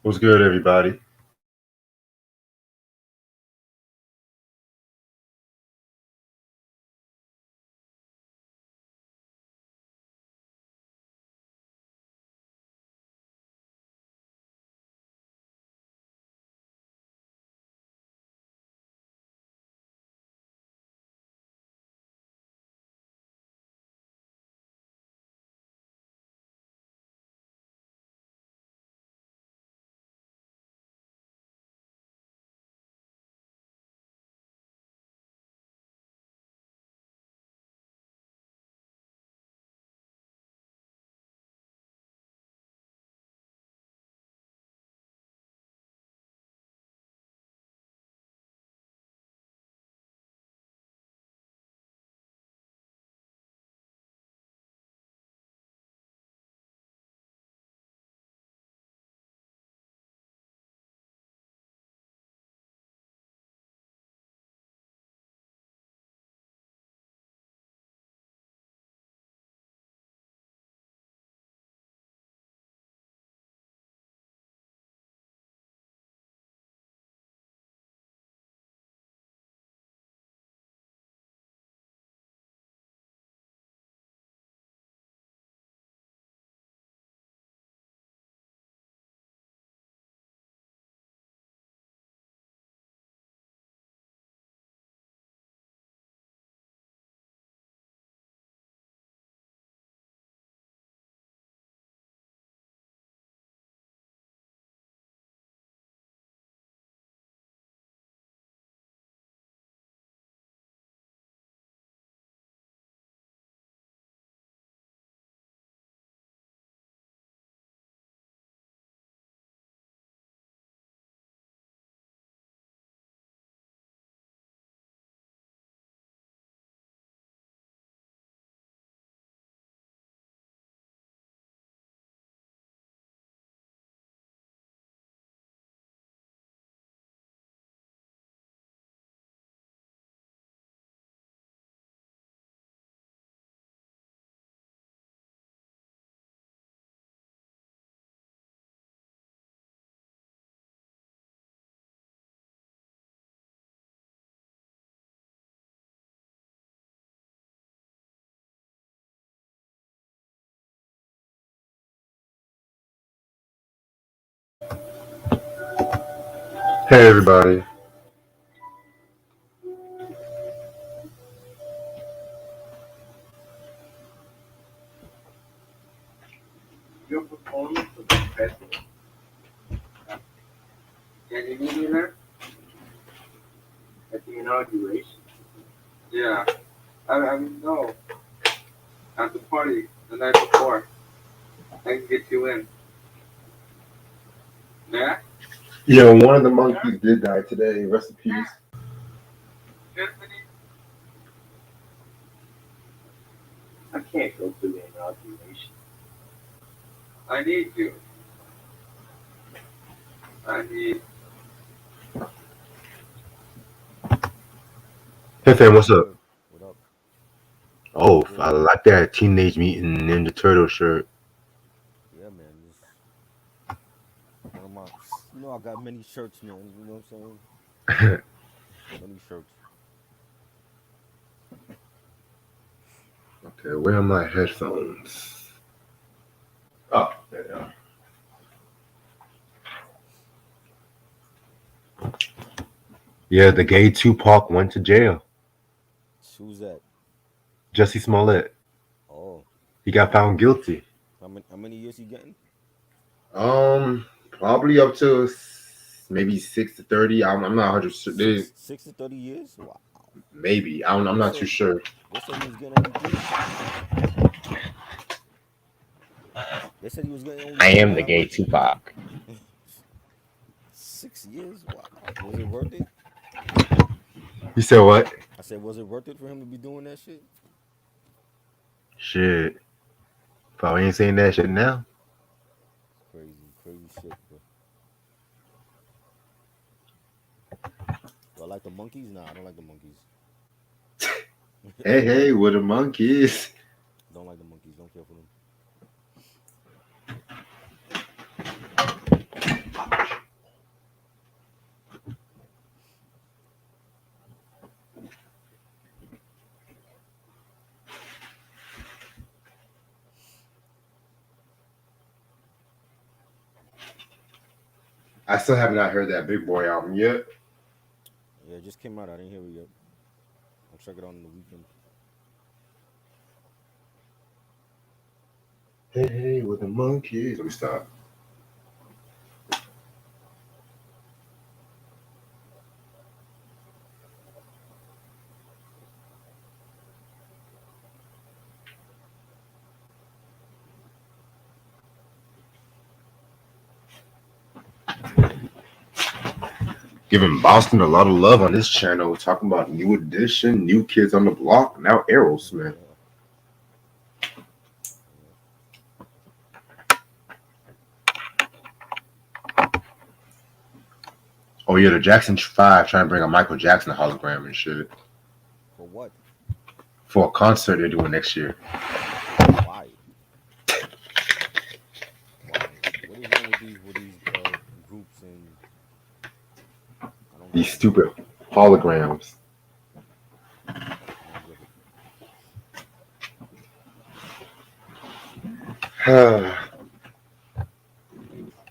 What's good, everybody? Hey, everybody. Your performance was impressive. Can you meet me there? At the inauguration? Yeah. I mean, no. At the party, the night before. I can get you in. Yeah? Yeah, one of the monkeys did die today. Rest in peace. Tiffany? I can't go to the inauguration. I need you. I need. Hey, fam, what's up? What up? Oh, I like that Teenage Mutant Ninja Turtle shirt. Yeah, man. This one of my. I got many shirts, man. You know what I'm saying? Many shirts. Okay, where are my headphones? Oh, there they are. Yeah, the gay Tupac went to jail. Who's that? Jussie Smollett. Oh, He got found guilty. how many years he getting? Probably up to maybe 6 to 30. I'm not 100 sure. Six to 30 years? Wow. Maybe I'm They not too said sure. they said he was getting only three. They said he was getting only I three am the time. gay Tupac. 6 years? Wow. Was it worth it? You said what? I said, was it worth it for him to be doing that shit? Shit. Probably ain't saying that shit now. Crazy, crazy shit, bro. Do I like the monkeys? Nah, I don't like the monkeys. Hey, what the monkeys? Don't like the monkeys. Don't care for them. I still have not heard that Big Boy album yet. Yeah, it just came out. I didn't hear it yet. I'll check it out on the weekend. Hey, with the monkeys. Let me stop. Giving Boston a lot of love on this channel. Talking about New Edition, New Kids on the Block, now Aerosmith. Oh yeah, the Jackson 5 trying to bring a Michael Jackson hologram and shit. For what? For a concert they're doing next year. Why? Why? What is wrong with these groups and I don't These get it. stupid holograms. I don't get it.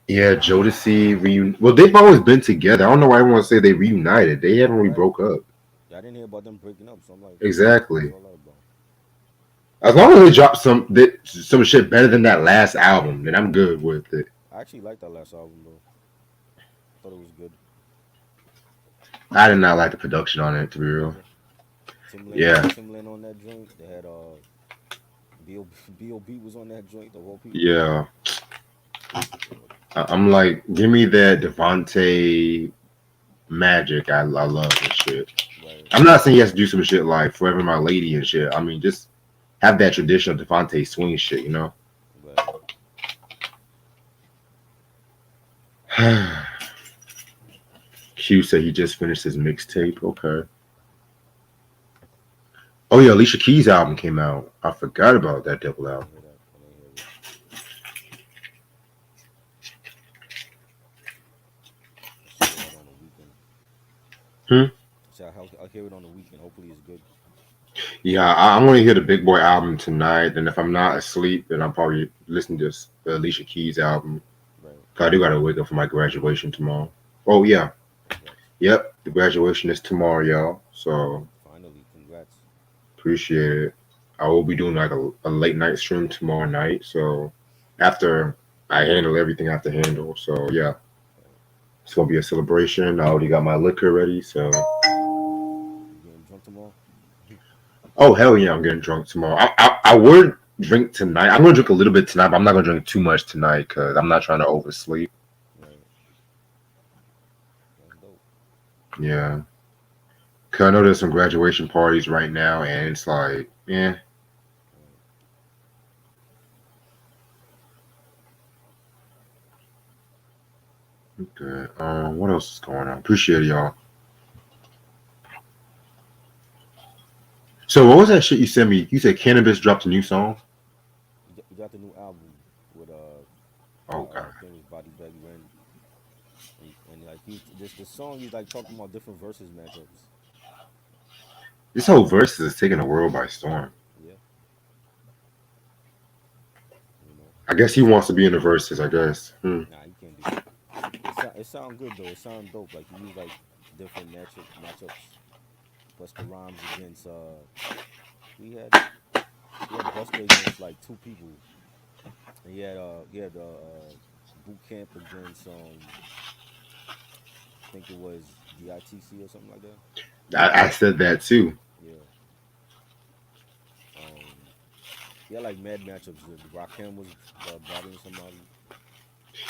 Yeah, Jodeci reunited. Well, they've always been together. I don't know why everyone say they reunited. They haven't really Right. broke up. Yeah, I didn't hear about them breaking up, so I'm like, Exactly. what's all that about? As long as they drop some shit better than that last album, then I'm good with it. I actually liked that last album though. I thought it was good. I did not like the production on it, to be real. Yeah. Timbaland on that joint. They had B.O.B. was on that joint. The whole people. Yeah. I'm like, give me that Devontae magic. I love this shit. Right. I'm not saying he has to do some shit like Forever My Lady and shit. I mean, just have that traditional Devontae swing shit, you know? Right. Q said he just finished his mixtape. Okay. Oh yeah, Alicia Keys' album came out. I forgot about that double album. So I'll hear it on the weekend. Hopefully it's good. Yeah, I'm going to hear the Big Boy album tonight. And if I'm not asleep, then I'll probably listen to the Alicia Keys album. Right. I do got to wake up for my graduation tomorrow. Oh, yeah. Congrats. Yep. The graduation is tomorrow, y'all. So. Finally, congrats. Appreciate it. I will be doing like a late night stream tomorrow night. So after I handle everything I have to handle. So yeah. It's going to be a celebration. I already got my liquor ready. So. You getting drunk tomorrow? Oh, hell yeah, I'm getting drunk tomorrow. I would drink tonight. I'm going to drink a little bit tonight, but I'm not going to drink too much tonight because I'm not trying to oversleep. Right. That's dope. Yeah. Because I know there's some graduation parties right now, and it's like, yeah. Okay. What else is going on? Appreciate it, y'all. So what was that shit you sent me? You said Cannabis dropped a new song? You got the new album with Oh god. I think it was Body Bag Ren. And like the song he's like talking about different versus matchups. This whole verse is taking the world by storm. Yeah. You know. I guess he wants to be in the verses, I guess. Nah, you can't do that. It sound good though. It sound dope. Like you use like different matchups. Busta Rhymes against he had Busta against like two people. And he had Boot Camp against I think it was DITC or something like that. I said that too. Yeah. Yeah, like mad matchups. Rakim was bothering somebody.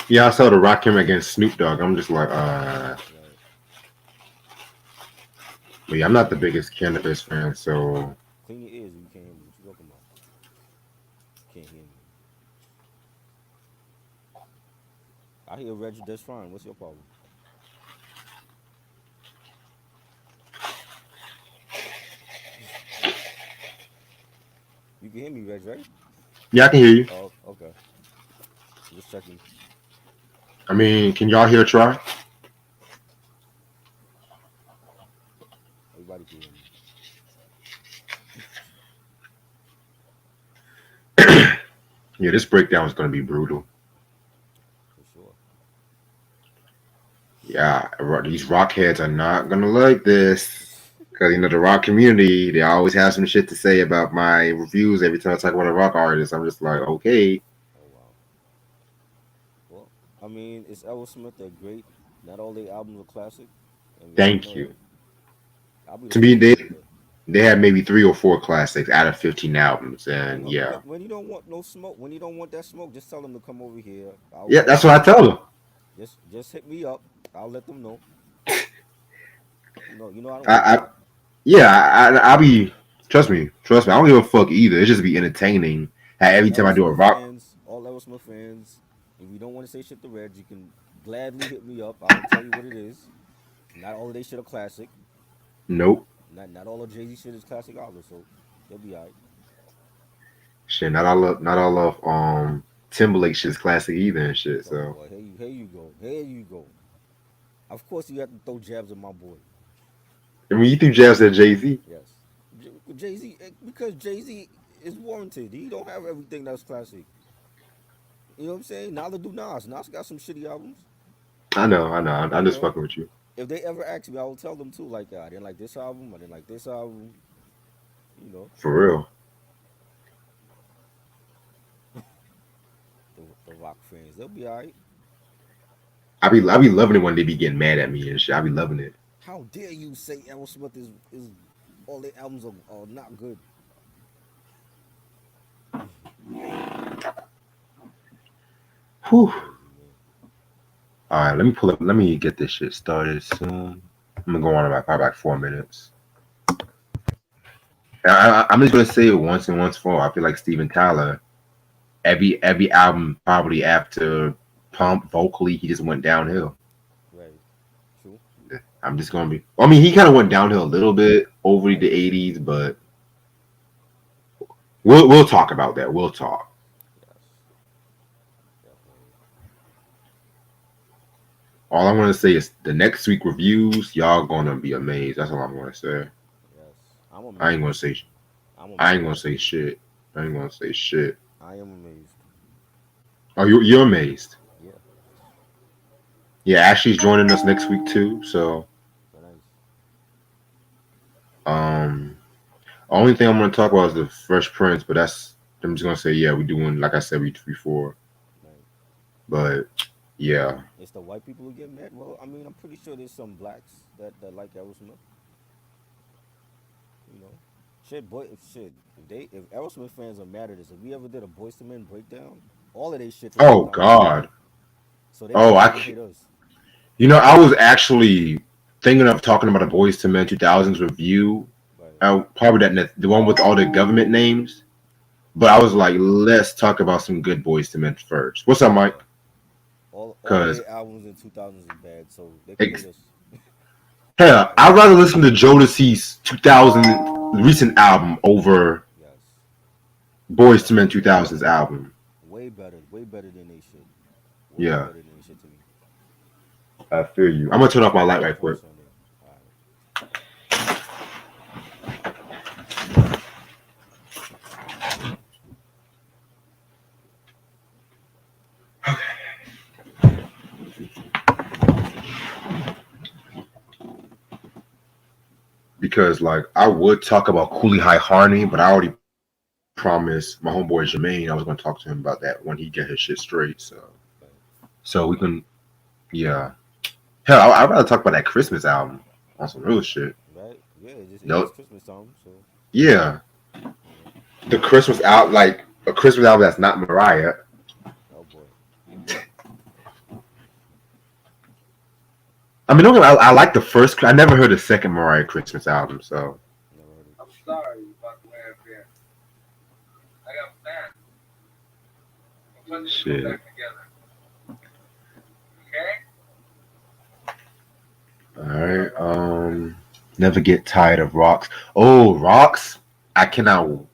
Yeah, I saw the Rakim against Snoop Dogg. I'm just like, Right. But yeah, I'm not the biggest Cannabis fan, so. Clean your ears if you can't hear me. What you talking about? Can't hear me. I hear Reggie. That's fine. What's your problem? You can hear me, Reg, right? Yeah, I can hear you. Oh, okay. Just checking. I mean, can y'all hear Try? Everybody can hear me. Yeah, this breakdown is going to be brutal. For sure. Yeah, these rock heads are not gonna like this because the rock community, they always have some shit to say about my reviews every time I talk about a rock artist. I'm just like, okay, Oh wow. Well, I mean, it's Aerosmith. They're great. Not all their albums are classic. I mean, you thank know you. that. I'll be the To me, first to they admit that. they have maybe 3 or 4 classics out of 15 albums, You and know, yeah, when you don't want no smoke, when you don't want that smoke, just tell them to come over here. yeah, I'll that's what I let tell them. just hit me up. I'll let them know. You know I don't give a I fuck. yeah, I'll be trust me. I don't give a fuck either. It just be entertaining. How every time I do a rock, All Aerosmith fans, if you don't want to say shit to Reds, you can gladly hit me up. I'll tell you what it is. Not all of they shit are classic. nope, Not all of Jay Z shit is classic either. So they'll be alright. shit, not all of Timberlake shit's classic either and shit. Oh So boy, here you go. Of course you have to throw jabs at my boy. I mean, you think Jeff said Jay Z? Yes, Jay Z because Jay Z is warranted. He don't have everything that's classic. You know what I'm saying? Neither do Nas. Nas got some shitty albums. I know. I'm You just know, fucking with you. if they ever ask me, I will tell them too. Like, I didn't like this album. I didn't like this album. You know, For real. the rock fans, they'll be alright. I be loving it when they be getting mad at me and shit. I be loving it. How dare you say Aerosmith is all their albums are not good? Whew. Crazy man. All right, let me pull up. Let me get this shit started soon. I'm gonna go on about probably like 4 minutes. I'm just gonna say it once and once for all. I feel like Steven Tyler. Every album probably after Pump vocally he just went downhill. Right. True. I'm just gonna be. I mean, he kind of went downhill a little bit over the Right. '80s, but we'll talk about that. We'll talk. Yes. Definitely. All I'm gonna say is the next week reviews, y'all gonna be amazed. That's all I'm gonna say. Yes. I'm I ain't gonna amazed. say. I'm I ain't amazed. gonna say shit. I ain't gonna say shit. I am amazed. Oh, you're amazed. Yeah. Yeah, Ashley's joining us next week too. So, Very nice. um, only thing I'm gonna talk about is the Fresh Prince, but that's I'm just gonna say yeah, we doing like I said we before, Right. but yeah. It's the white people who get mad. Well, I mean, I'm pretty sure there's some blacks that like Aerosmith. You know, shit. If Aerosmith fans are mad at us, if we ever did a Boys to Men breakdown, all of they shit from Oh 2010. God. So they Oh, can't even hate us. I was actually thinking of talking about a Boys to Men 2000s review. Right. Probably the one with all the government names. But I was like, let's talk about some good Boys to Men first. What's up, Mike? Yeah. All Because their albums in 2000s is bad, so they can hate ex- us. hell, I'd rather listen to Jodeci's 2000 recent album over Yes. Boys to That's Men way better. 2000s album. Way better. Way better than they shit. Way Yeah, better than they shit to me. I feel you. I'm gonna turn off my light I'll right play quick. this on there. All right. Because like I would talk about Cooley High Harney, but I already promised my homeboy Jermaine I was gonna talk to him about that when he get his shit straight. Right. So we can yeah. Hell, I'd rather talk about that Christmas album on some real shit. Right? Yeah, it is No, Christmas time, so yeah, you know. the Christmas out like a Christmas album that's not Mariah. Oh boy. I mean, I like the first. I never heard the second Mariah Christmas album, so Never heard it. I'm sorry about the way I feel. I got fans. I'm putting this shit. back together. Okay? All right. Never get tired of Rocks. Oh, Rocks! I cannot. Woo!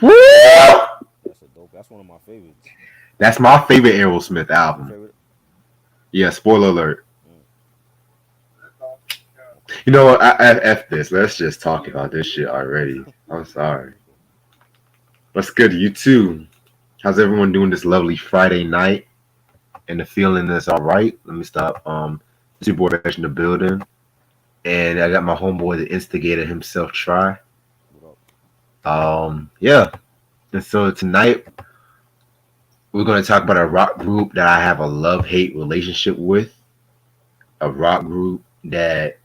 That's a dope. That's one of my favorites. That's my favorite Aerosmith Your album. favorite? Yeah. Spoiler alert. Mm, That's all. okay. You know what? F this. Let's just talk about this shit already. I'm sorry. Okay. What's good? You too. How's everyone doing this lovely Friday night? And the feeling is all right. Let me stop It's your boy Reg in the building, and I got my homeboy, the instigator himself, Try. What up? Yeah, and so tonight we're going to talk about a rock group that I have a love-hate relationship with. A rock group that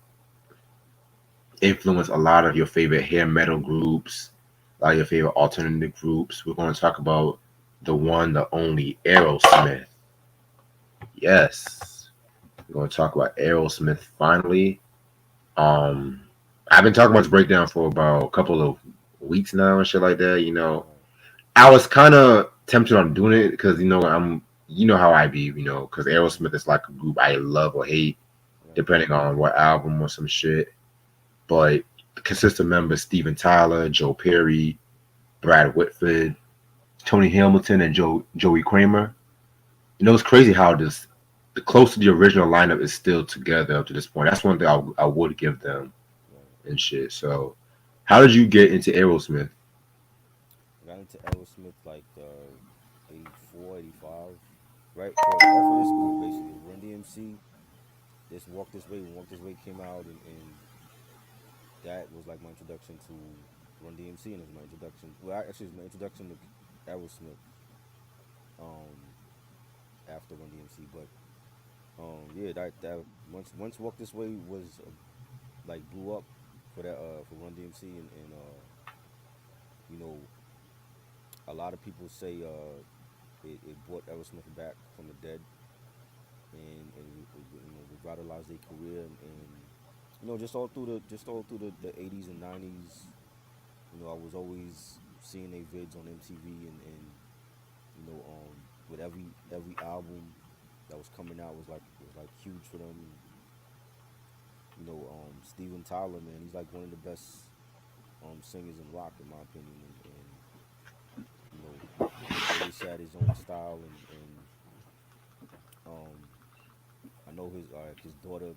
influenced a lot of your favorite hair metal groups, a lot of your favorite alternative groups. We're going to talk about the one, the only Aerosmith. Yes, we're going to talk about Aerosmith finally. Um, I've been talking about this breakdown for about a couple of weeks now and shit like that. Right. I was kind of tempted on doing it because you know how I be, because Mm-hmm. Aerosmith is like a group I love or hate Right. depending on what album or some shit. But the consistent members Steven Tyler, Joe Perry, Brad Whitford, Tony Hamilton, and Joey Kramer. It's crazy how this the close to the original lineup is still together up to this point. That's one thing I would give them Right. and shit. So, how did you get into Aerosmith? I got into Aerosmith like 84, 85. Right. So off of this group, basically, Run DMC. This Walk This Way, when Walk This Way came out, and that was like my introduction to Run DMC, and it was my introduction. Well, actually, it was my introduction to Aerosmith. Um, After Run DMC, but yeah, that once Walk This Way was like blew up for Run DMC, and you know, a lot of people say it brought Aerosmith back from the dead, and revitalized their career, and just all through the 80s and 90s. I was always seeing their vids on MTV, and with every album that was coming out was like huge for them. Steven Tyler, man, he's like one of the best singers in rock, in my opinion, and he always had his own style, and um, I know his daughter,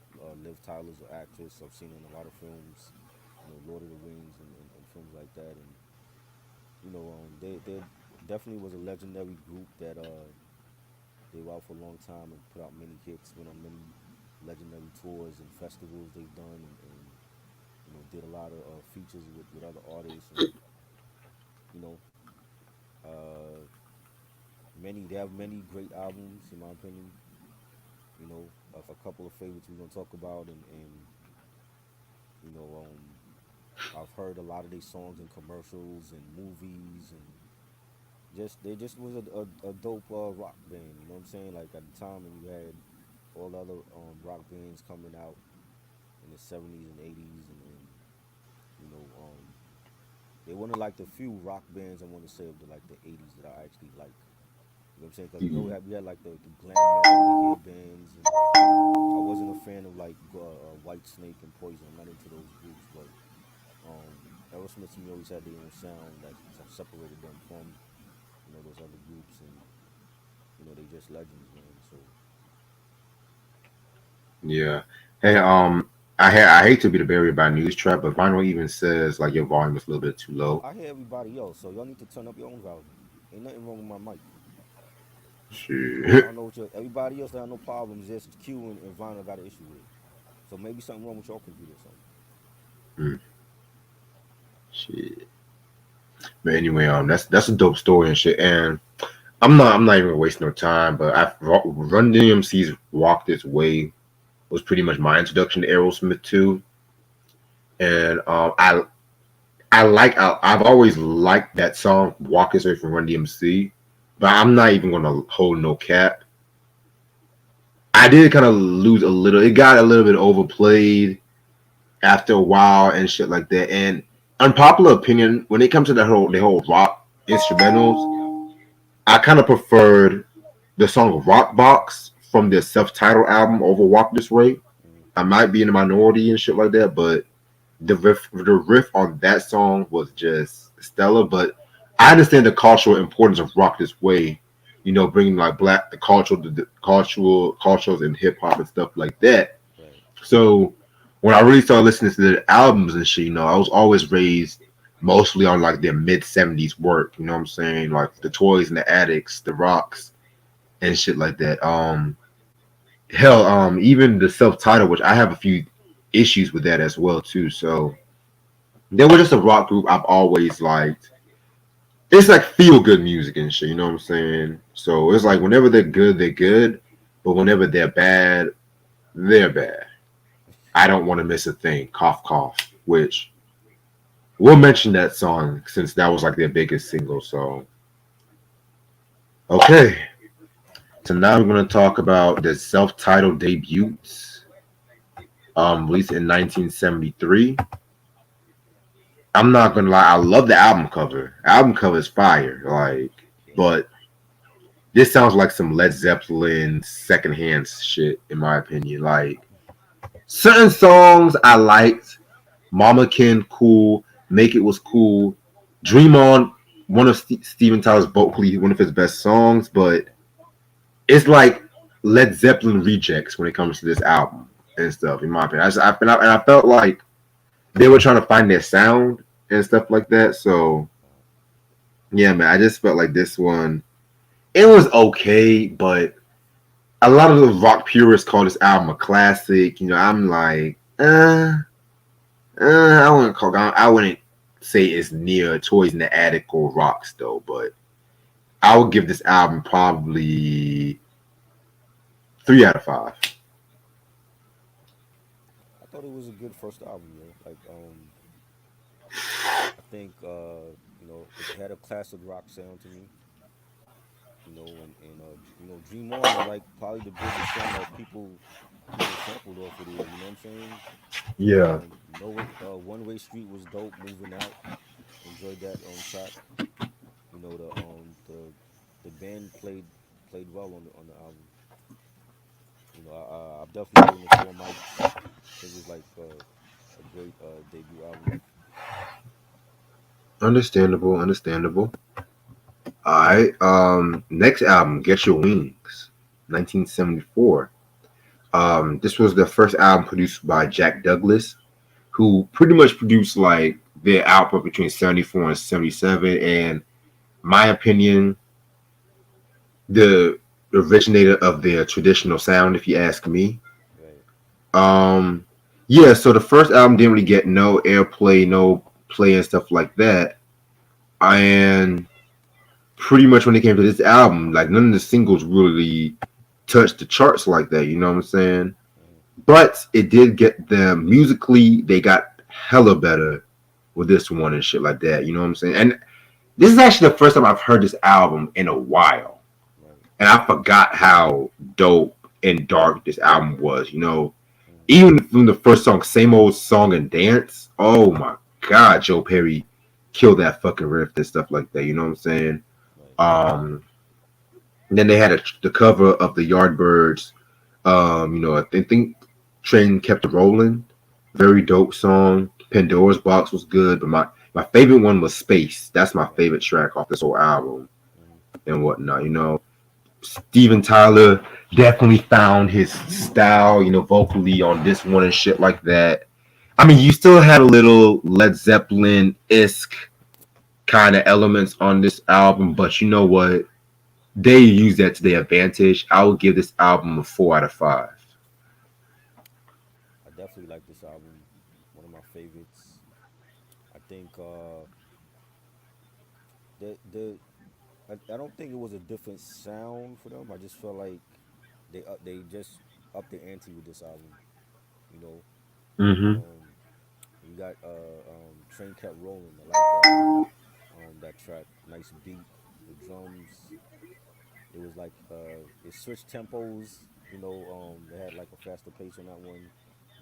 Liv Tyler's an actress. I've seen her in a lot of films, Lord of the Rings, and films like that, and they definitely was a legendary group that they were out for a long time and put out many hits, went on many legendary tours and festivals they've done, and did a lot of features with other artists, and you know, uh, they have many great albums in my opinion. A couple of favorites we're gonna talk about, and you know, I've heard a lot of these songs in commercials and movies, and just they just was a dope rock band. You know what I'm saying? Like at the time when you had all the other rock bands coming out in the '70s and '80s, and you know, they one of like the few rock bands I want to say of the '80s that I actually like. You know what I'm saying? Because Mhm. we had like the glam metal, the hair bands, and I wasn't a fan of like White Snake and Poison. I'm not into those groups, but Aerosmith to me always had their own sound that separated them from those other groups, and they just legends, man. So Yeah. Hey, I hate to be the bearer of bad news, trap, but Vinyl even says like your volume is a little bit too oh, low. I hear everybody else, so y'all need to turn up your own volume. Ain't nothing wrong with my mic. I Shit. don't know what everybody else that have no problems. Just Q and Vinyl got an issue with. So maybe something wrong with your computer or something. Mm, shit. But anyway, that's a dope story and shit. And I'm not even wasting no time. But Run DMC's Walk This Way was pretty much my introduction to Aerosmith too. And I've always liked that song Walk This Way from Run DMC. But I'm not even gonna hold no cap. I did kind of lose a little. It got a little bit overplayed after a while and shit like that. And unpopular opinion, when it comes to the whole rock instrumentals, I kind of preferred the song Rock Box from their self-titled album over Walk This Way. Mm, I might be in the minority and shit like that, but the riff on that song was just stellar. But I understand the cultural importance of Rock This Way, bringing like black the cultural cultures and hip hop and stuff like that. right. So when I really started listening to their albums and shit, I was always raised mostly on like their mid 70s work. You know what I'm saying? Like the Right. Toys and the Addicts, the Rocks, and shit like that. Hell, even the self-titled, which I have a few issues with that as well too. So they were just a rock group I've always liked. It's like feel good music and shit. You know what I'm saying? So it's like whenever they're good, they're good. But whenever they're bad, they're bad. I don't want to miss a thing. Cough, cough. Which we'll mention that song since that was like their biggest single. So okay. So now we're gonna talk about the self-titled debuts, released in 1973. I'm not gonna lie, I love the album cover. Album cover is fire, like, Yeah. but this sounds like some Led Zeppelin secondhand shit, in my opinion. Like certain songs I liked, Mama Ken cool, Make It was cool, Dream On, one of Steven Tyler's vocally one of his best songs, but it's like Led Zeppelin rejects when it comes to this album and stuff. In my opinion, and I felt like they were trying to find their sound and stuff like that. So yeah, man, I just felt like this one it was okay, but a lot of the rock purists call this album a classic. You know, I'm like, I wouldn't say it's near Toys in the Attic or Rocks though, but I would give this album probably 3 out of 5. I thought it was a good first album, yo. Like, I think it had a classic rock sound to me. Dream On is like probably the biggest song that people sampled off of there. You know what I'm saying? Yeah, No way, One Way Street was dope. Moving Out, enjoyed that track. The band played well on the album. I'm definitely giving it 4 mics. I think it's like a great debut album. understandable, understandable. All right. Next album, Get Your Wings, 1974. This was the first album produced by Jack Douglas, who pretty much produced like their output between 74 and 77. And my opinion, the originator of their traditional sound, if you ask me. Right. Um, yeah, so the first album didn't really get no airplay, no play and stuff like that. And pretty much when it came to this album, like none of the singles really touched the charts like that. You know what I'm saying? Mhm. But it did get them musically. They got hella better with this one and shit like that. You know what I'm saying? And this is actually the first time I've heard this album in a while, Right. and I forgot how dope and dark this album was. You know, Mhm. even from the first song, Same Old Song and Dance. Oh my God, Joe Perry killed that fucking riff and stuff like that. You know what I'm saying? Right. Um, and then they had the cover of the Yardbirds. I think Train Kept It Rolling. Very dope song. Pandora's Box was good, but my favorite one was Space. That's my Right. favorite track off this whole album Mhm. and whatnot. You know, Steven Tyler definitely found his style, you know, vocally on this one and shit like that. I mean, you still had a little Led Zeppelin esque kind of elements on this album, but you know what? They use that to their advantage. I would give this album a 4 out of 5. I definitely like this album. One of my favorites. I think the I don't think it was a different sound for them. I just felt like they just upped the ante with this album. You know, Mm-hmm. um, you got Train Kept Rolling. I like that track. Nice beat. The drums. It was like it switched tempos. They had like a faster pace on that one.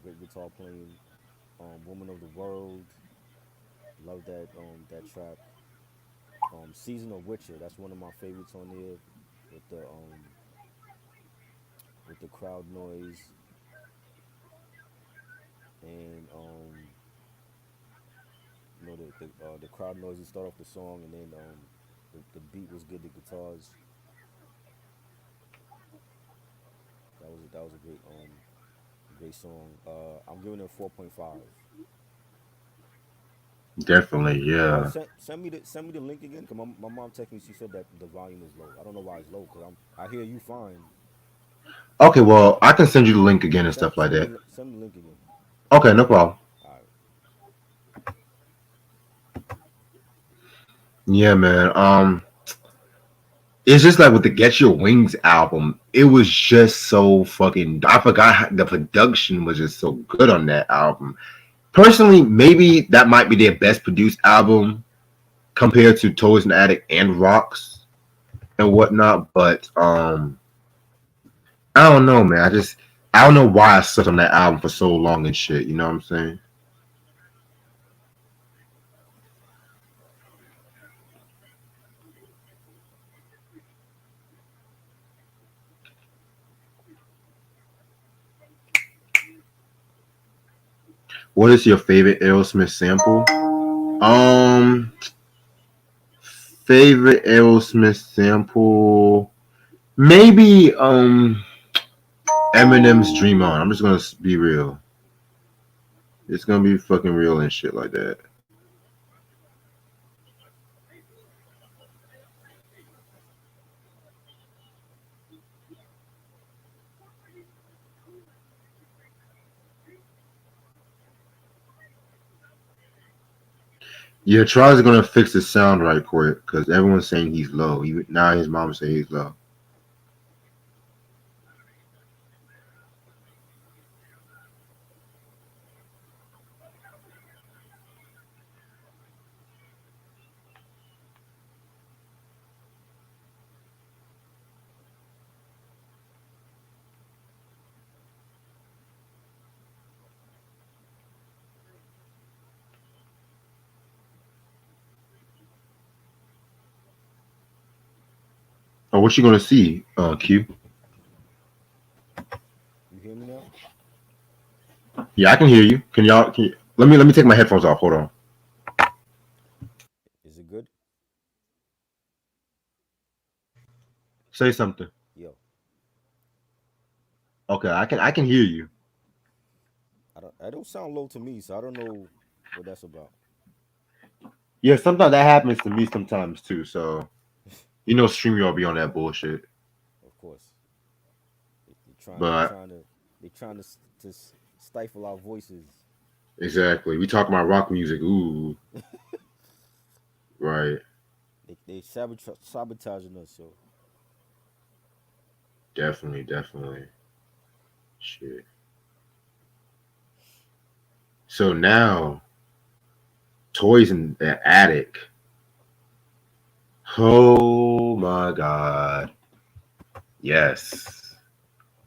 Great guitar playing. Woman of the World. Love that track. Season of Witcher. That's one of my favorites on there. With the crowd noise and the crowd noise to start off the song, and then the beat was good. The guitars. That was a great song. I'm giving it a 4.5. Definitely, yeah. Send me the link again. Cause my mom texted me. She said that the volume is low. I don't know why it's low. Cause I hear you fine. Okay, well, I can send you the link again and Send stuff like send me that. the- send me the link again. Okay, no problem. All right. Yeah, man. It's just like with the Get Your Wings album, it was just so fucking. I forgot the production was just so good on that album. Personally, maybe that might be their best produced album compared to Toys in the Attic and Rocks and whatnot. But I don't know, man. I don't know why I slept on that album for so long and shit. You know what I'm saying? What is your favorite Aerosmith sample? Um, Favorite Aerosmith sample? Maybe Eminem's Dream On. I'm just gonna be real. It's gonna be fucking real and shit like that. Yeah, Charles is gonna fix the sound right quick because everyone's saying he's low. Even now, his mom say he's low. Oh, what you gonna see? Q. You hear me now? Yeah, I can hear you. Can y'all? Let me take my headphones off. Hold on. Is it good? Say something. Yo, Okay, I can hear you. I don't sound low to me, so I don't know what that's about. Yeah, sometimes that happens to me sometimes too. So StreamYard be on that bullshit. Of course, they trying they But trying to they trying to stifle our voices. exactly, we talk about rock music. Ooh, right. They sabotaging us. So Definitely, definitely. Shit. So now, Toys in the Attic. Oh my god. Yes.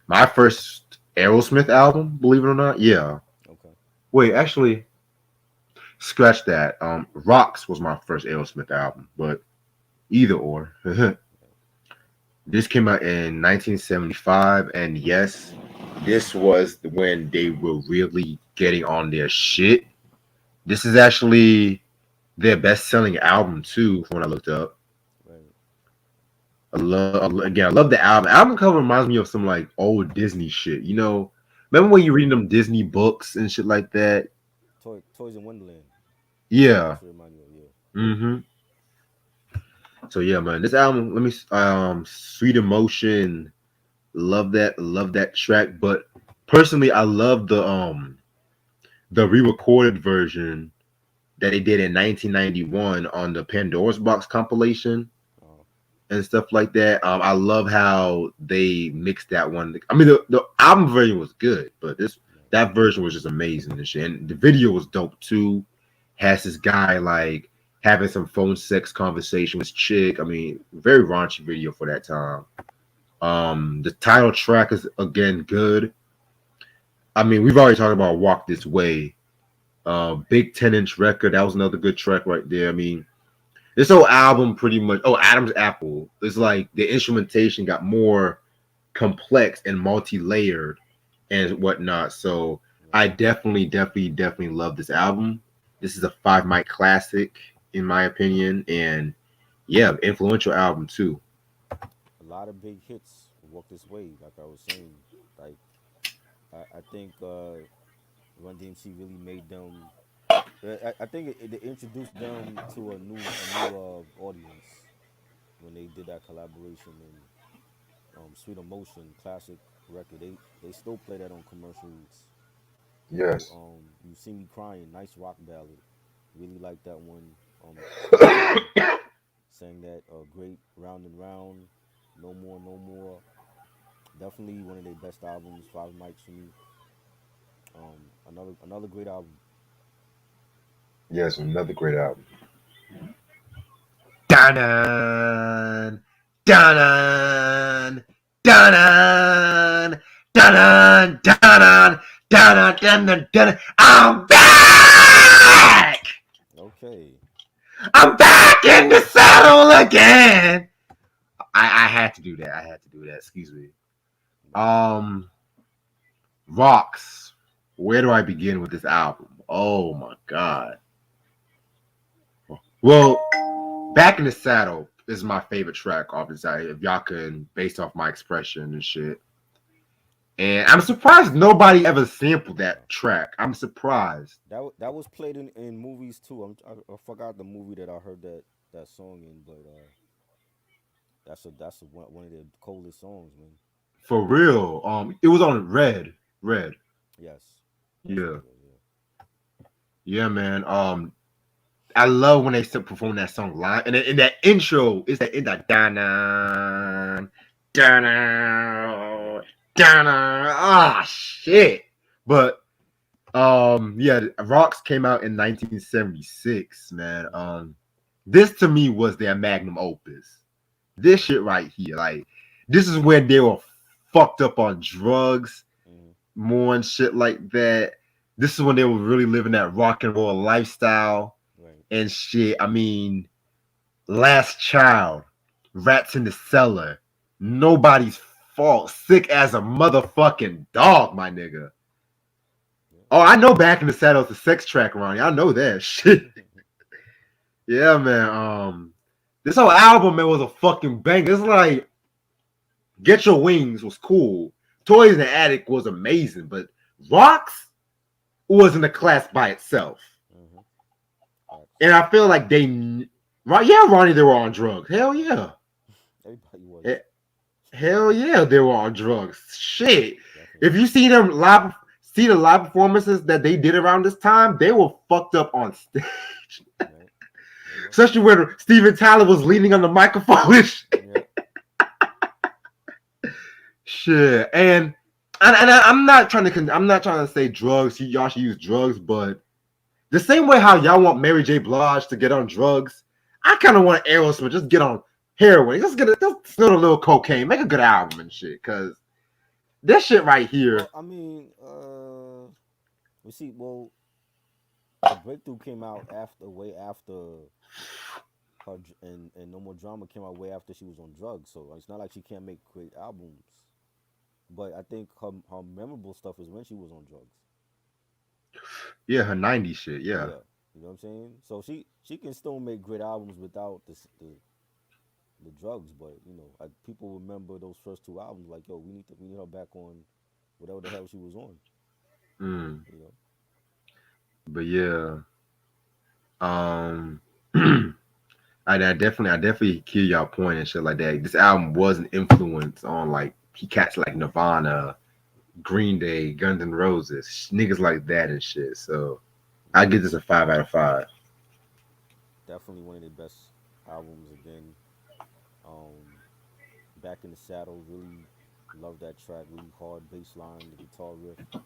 My first Aerosmith album, believe it or not. Yeah. okay, Wait, actually, scratch that. Rocks was my first Aerosmith album, but either or. This came out in 1975, and yes, this was when they were really getting on their shit. This is actually their best-selling album too, from what I looked up. right. I love the album. Album cover reminds me of some like old Disney shit. Remember when you reading them Disney books and shit like that? Toys in Wonderland. Yeah. That's what it remind me of. Yeah. Hmm. So yeah, man, this album. Let me Sweet Emotion. Love that track. But personally, I love the re-recorded version that they did in 1991 on the Pandora's Box compilation Uh, and stuff like that. I love how they mixed that one. I mean, the album version was good, but this right. that version was just amazing and shit. And the video was dope too. Has this guy like having some phone sex conversation with his chick. I mean, very raunchy video for that time. The title track is again good. I mean, we've already talked about Walk This Way. Big 10-inch record. That was another good track right there. I mean, this whole album pretty much. Oh, Adam's Apple. It's like the instrumentation got more complex and multi-layered and whatnot. So Right. I definitely love this album. This is a 5 mic classic in my opinion, and yeah, influential album too. A lot of big hits walk this way. Like I was saying, like I think Run DMC really made them. I think it introduced them to a new audience when they did that collaboration in Sweet Emotion classic. record. They still play that on commercials. Yes. You See Me Crying, nice rock ballad. Really like that one. Snoop Dogg sang that. Great Round and Round, No More, No More. Definitely one of their best albums. Five Mics for me. Another great album. Yes, another great album. Dun dun dun dun dun dun dun. I'm back. Okay. I'm back in the saddle again. I had to do that. I had to do that. Excuse me. Um, Rocks. Where do I begin with this album? Oh my god. Well, Back in the Saddle is my favorite track, obviously. If y'all can, based off my expression and shit. And I'm surprised nobody ever sampled Yeah. that track. I'm surprised. That was played in movies too. I forgot the movie that I heard that song in, but one of the coldest songs, man. For real. It was on Red. Red. Yes, that's what Yeah. it was. Yeah. Yeah, man. I love when they still perform that song live. And in that intro, it's that in that dana dana dana. Ah shit. But yeah, Rocks came out in 1976, man. This to me was their magnum opus. This shit right here, like this is when they were fucked up on drugs, Mm-hmm. more and shit like that. This is when they were really living that rock and roll lifestyle Right. and shit. I mean, Last Child, Rats in the Cellar, Nobody's Fault, Sick as a Motherfucking Dog, my nigga. Yeah. Oh, I know Back in the Saddle is a sex track around here. I know that shit. Yeah, man. This whole album, man, was a fucking bang. It's like Get Your Wings was cool. Toys in the Attic was amazing, but Rocks was in a class by itself. Mm-hmm. And I feel like yeah, Ronnie, they were on drugs. Hell yeah. Everybody was. Eh, Hell yeah, they were on drugs. Shit. Definitely. If you see them live, see the live performances that they did around this time, they were fucked up on stage. Right. Especially when Steven Tyler was leaning on the microphone and shit. Yeah. Shit. And I'm not trying to say drugs. Y'all should use drugs, but the same way how y'all want Mary J. Blige to get on drugs, I kind of want Aerosmith just get on heroin. Just snort a little cocaine, make a good album and shit. Cause this shit right here. Well, I mean, we see. Well, the breakthrough came out way after and No More Drama came out way after she was on drugs. So it's not like she can't make great albums. But I think her memorable stuff is when she was on drugs. Yeah, her 90s shit. Yeah. Yeah, you know what I'm saying. So she can still make great albums without the drugs. But people remember those first two albums like, yo, we need her back on whatever the hell she was on. Mm. You know. But yeah. I definitely hear y'all point and shit like that. This album was an influence on like cats like Nirvana, Green Day, Guns N' Roses, niggas like that and shit. So I give this a 5 out of 5. Definitely one of the best albums again. Um, Back in the Saddle, really love that track. Really hard bass line, the guitar riff.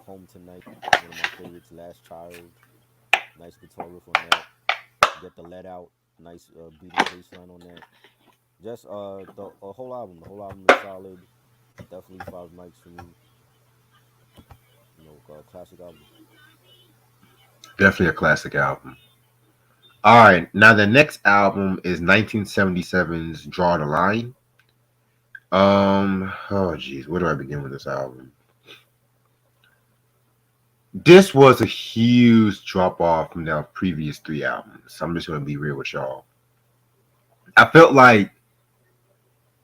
Home Tonight, one of my favorites. Last Child, nice guitar riff on that. Get the Let Out, nice beating bass line on that. Just the whole album. The whole album is solid. Definitely five mics for me. Classic album. Definitely a classic album. All right, now the next album is 1977's Draw the Line. Oh geez, where do I begin with this album? This was a huge drop off from their previous 3 albums. I'm just gonna be real with y'all. I felt like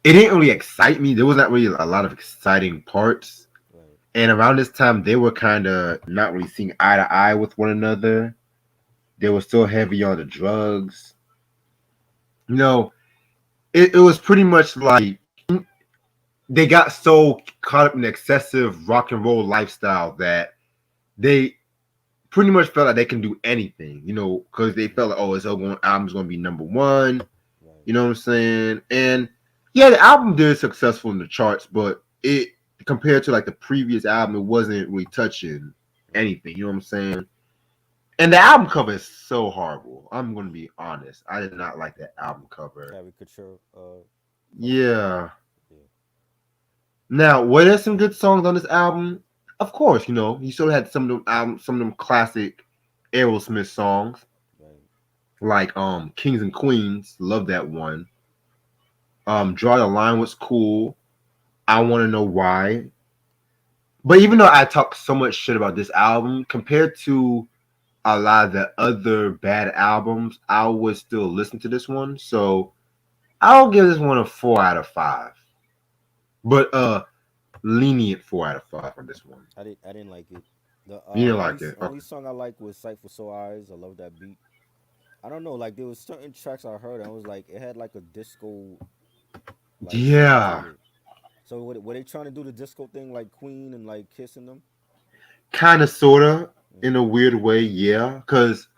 it didn't really excite me. There was not really a lot of exciting parts. Right. And around this time, they were kind of not really seeing eye to eye with one another. They were still heavy on the drugs. It was pretty much like they got so caught up in excessive rock and roll lifestyle that they pretty much felt like they can do anything, because they felt like, oh, this album's going to be number one. Right. You know what I'm saying? And yeah, the album did successful in the charts, but it compared to like the previous album, it wasn't really touching Right. anything. You know what I'm saying? And the album cover is so horrible. I'm going to be honest. I did not like that album cover. Caricature cover. Yeah. Yeah. Now, were there some good songs on this album? Of course, you still had some of them classic Aerosmith songs, Right. like Kings and Queens. Love that one. Draw the Line was cool. I want to know why. But even though I talk so much shit about this album, compared to a lot of the other bad albums, I would still listen to this one. So I'll give this one a 4 out of 5. But lenient 4 out of 5 on this one. I didn't like it. The You didn't like it. only Okay. song I like was "Sight for Sore Eyes." I love that beat. I don't know, like there was certain tracks I heard and I was like, it had like a disco like feel Yeah. to it. So were they trying to do the disco thing like Queen and like kissing them? Kind of, sort of, in Mm, a weird way, yeah. Because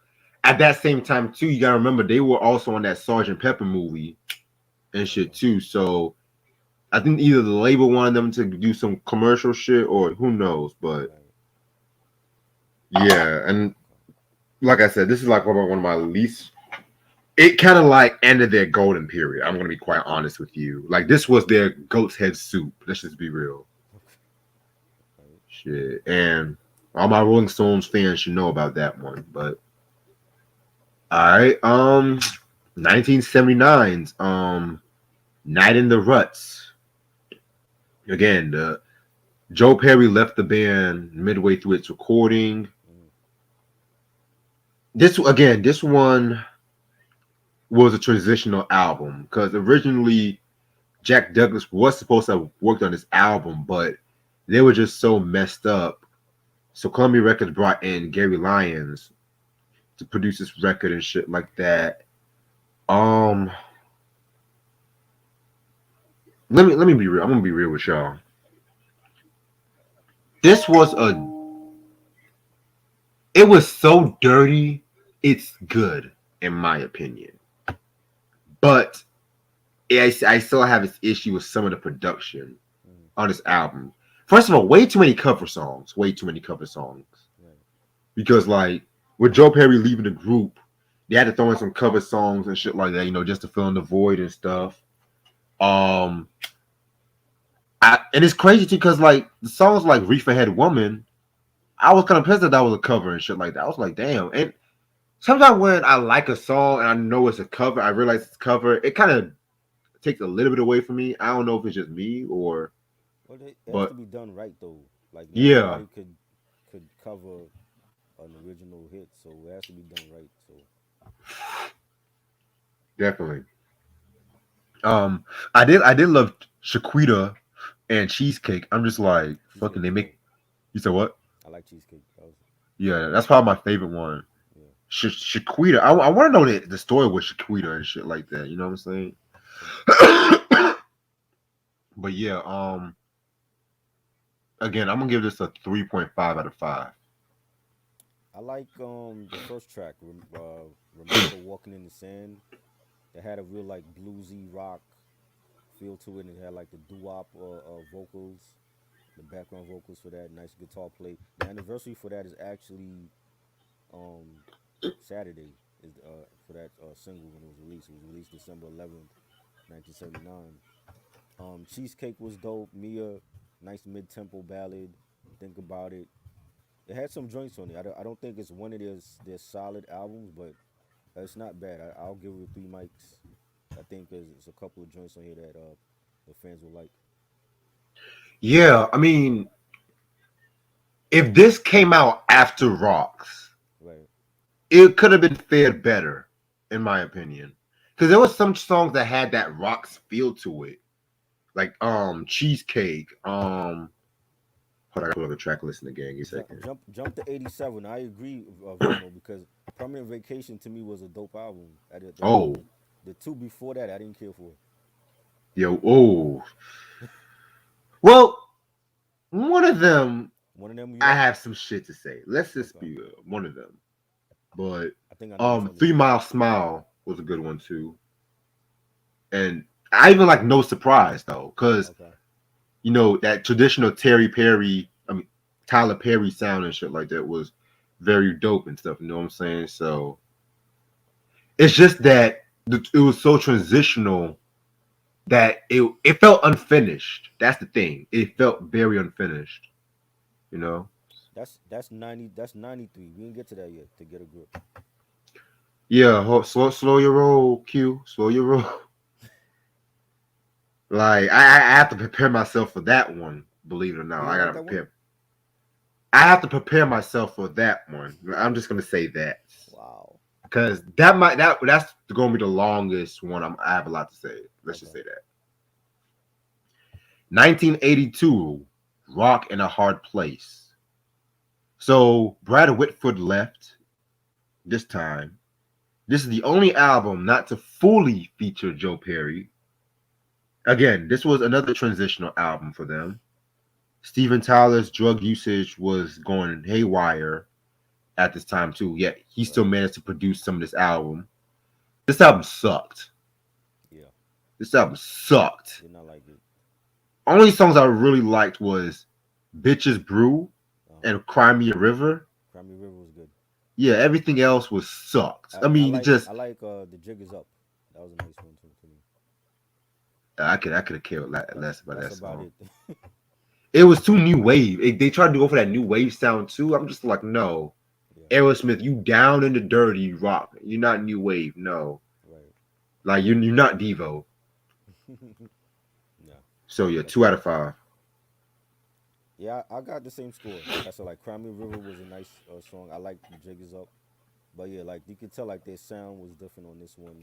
at that same time, too, you got to remember, they were also on that Sergeant Pepper movie and shit, okay. too. So I think either the label wanted them to do some commercial shit or who knows. But Right. yeah. And Okay. like I said, this is like one of my least. It kind of like ended their golden period. I'm going to be quite honest with you. Like, this was their goat's head soup. Let's just be real. Okay. Right. Shit. And all my Rolling Stones fans should know about that one. But all right. 1979's Night in the Ruts. Again, the Joe Perry left the band midway through its recording. Mm, This one was a transitional album because originally Jack Douglas was supposed to have worked on this album, but they were just so messed up. So Columbia Records brought in Gary Lyons to produce this record and shit like that. Um, let me be real. I'm gonna be real with y'all. This was a It was so dirty. It's good in my opinion, but I still have this issue with some of the production mm, on this album. First of all, way too many cover songs. Way too many cover songs. right. Because like with Joe Perry leaving the group, they had to throw in some cover songs and shit like that, just to fill in the void and stuff. Um, and it's crazy too because like the songs like Reefer Head Woman, I was kind of pissed that was a cover and shit like that. I was like, damn. And sometimes when I like a song and I know it's a cover, I realize it's a cover. It kind of takes a little bit away from me. I don't know if it's just me or, Well, it has to but be done right though. Like not yeah, everybody could cover an original hit, so it has to be done right. So definitely. I did love Shaquita and Cheesecake. I'm just like fucking. cheesecake They was dope. make. You said what? I like cheesecake. That was Yeah, that's probably my favorite one. yeah. Shaquita. I want to know the story with Shaquita and shit like that. You know what I'm saying? So But yeah, again, I'm gonna give this a 3.5 out of 5. I like the first track, Remember Walking in the Sand. It had a real like bluesy rock feel to it, and it had like the doo-wop vocals, the background vocals for that, nice guitar play. The anniversary for that is actually um Saturday is for that single when it was released. It was released December 11th, 1979. Cheesecake was dope. Mia, nice mid-tempo ballad. Think about it. It had some joints on it. I don't think it's one of their solid albums, but it's not bad. I'll give it 3 mics. I think there's a couple of joints on here that the fans will like. Yeah, I mean, if this came out after Rocks, Right. it could have been fared better, in my opinion. Because there was some songs that had that Rocks feel to it, like Cheesecake. Hold on, I gotta pull up the track list again. Give me a second. Jump to 87. I agree, Vano, because Permanent Vacation to me was a dope album. That Oh, album, the two before that, I didn't care for. yo, oh, Well, one of them One of them you I like? have some shit to say. Let's just Okay. be one of them. But I think I know which one it 3 is. Mile Smile was a good one too. And I even like No Surprise though, because Okay. that traditional Tyler Perry sound and shit like that was very dope and stuff. You know what I'm saying? So it's just that it was so transitional that it felt unfinished. That's the thing. It felt very unfinished. You know? That's 90. That's 93. We didn't get to that yet. To get a grip. Yeah. Slow your roll, Q. Slow your roll. Like I have to prepare myself for that one. Believe it or not, You I didn't like gotta that one? prepare. I have to prepare myself for that one. I'm just gonna say that Wow. because that's gonna be the longest one. I have a lot to say. Let's just Okay. say that. 1982, Rock in a Hard Place. So Brad Whitford left this time. This is the only album not to fully feature Joe Perry. Again, this was another transitional album for them. Steven Tyler's drug usage was going haywire at this time too. Yet he still Right. managed to produce some of this album. This album sucked. Yeah. This album sucked. Did not like it. Only songs I really liked was "Bitches Brew" Uh huh. and "Cry Me a River." Crimey River was good. Yeah, everything else was sucked. I I mean, it like just the jig is up. That was a nice one too to me. I could have cared That less about that's that about song. it. It was too new wave. They tried to go for that new wave sound too. I'm just like, no, Yeah. Aerosmith, you down in the dirty rock. You're not new wave. No, Right. like you're not Devo. Yeah. So yeah, That's 2 out of 5. yeah. I got the same score. Like I said, like Crimey River was a nice song. I like the jig is up. But yeah, like you could tell like their sound was different on this one,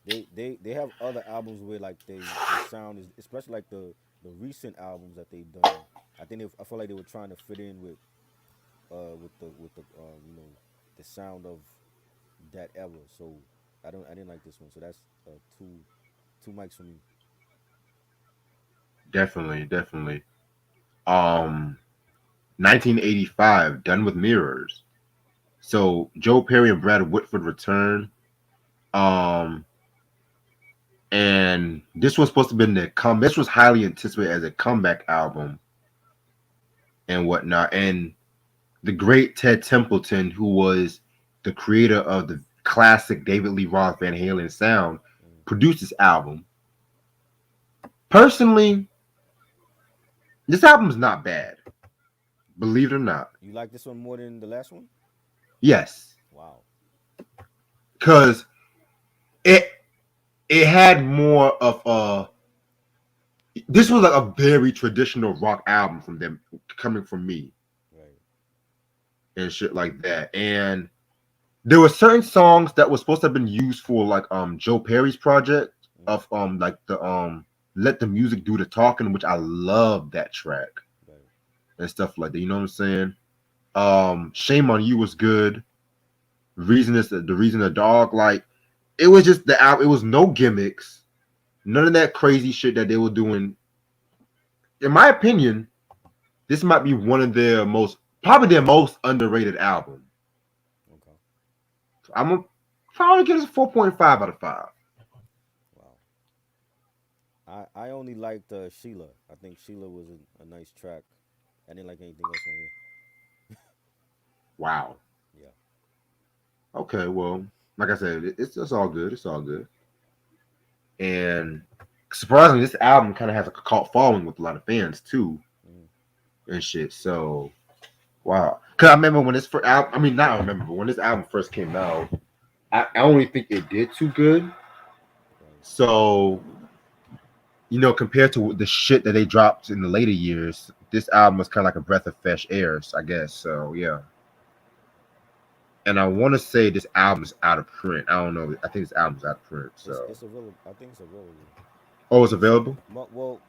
and they have other albums where like they sound is especially like the recent albums that they've done. I feel like they were trying to fit in with the the sound of that era. So I didn't like this one. So that's two mics for me. Definitely, definitely. Um, 1985, Done with Mirrors. So Joe Perry and Brad Whitford return. Um, and this was supposed to be the come. This was highly anticipated as a comeback album and whatnot. And the great Ted Templeton, who was the creator of the classic David Lee Roth Van Halen sound, Mm. produced this album. Personally, this album is not bad. Believe it or not. You like this one more than the last one? Yes, Wow. because it it had more of a. This was like a very traditional rock album from them, coming from me Right. and shit like that. And there were certain songs that were supposed to have been used for like Joe Perry's project Mm. of like the Let the Music Do the Talking, which I love that track Right. and stuff like that. You know what I'm saying? Shame on You was good. Reason is the reason the dog, like it was just the album. It was no gimmicks, none of that crazy shit that they were doing. In my opinion, this might be one of their probably their most underrated album. Okay. I'm gonna probably give this a 4.5 out of 5. Wow. I only liked Sheila. I think Sheila was a nice track. I didn't like anything else on here. Wow. Yeah. Okay, well, like I said, it's all good. It's all good. And surprisingly, this album kind of has like a cult following with a lot of fans too Mm. and shit. So wow. Cause I remember when this first album, I mean, not I remember, but when this album first came out, I only think it did too good. Right. So compared to the shit that they dropped in the later years, this album was kind of like a breath of fresh air, I guess. So yeah. And I want to say this album's out of print. I don't know. I think this album's out of print. So It's available. I think it's available. oh, it's available. Well,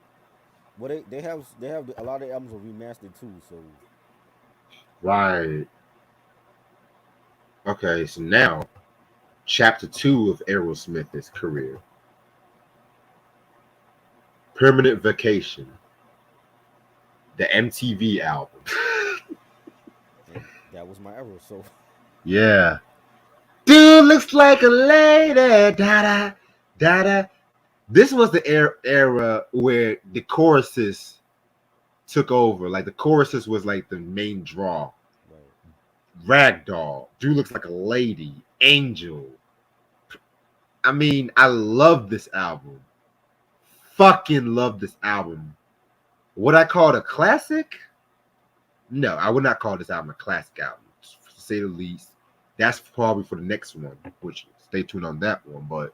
they have a lot of albums are remastered too. So Right. Okay. So now, chapter 2 of Aerosmith's career, Permanent Vacation. the MTV album. And that was my era. So Yeah. Dude looks like a lady. Da da da da. This was the era where the choruses took over. Like the choruses was like the main draw. right. Ragdoll. Dude looks like a lady. Angel. I mean, I love this album. Fucking love this album. Would I call it a classic? No, I would not call this album a classic album, to say the least. That's probably for the next one, which stay tuned on that one. But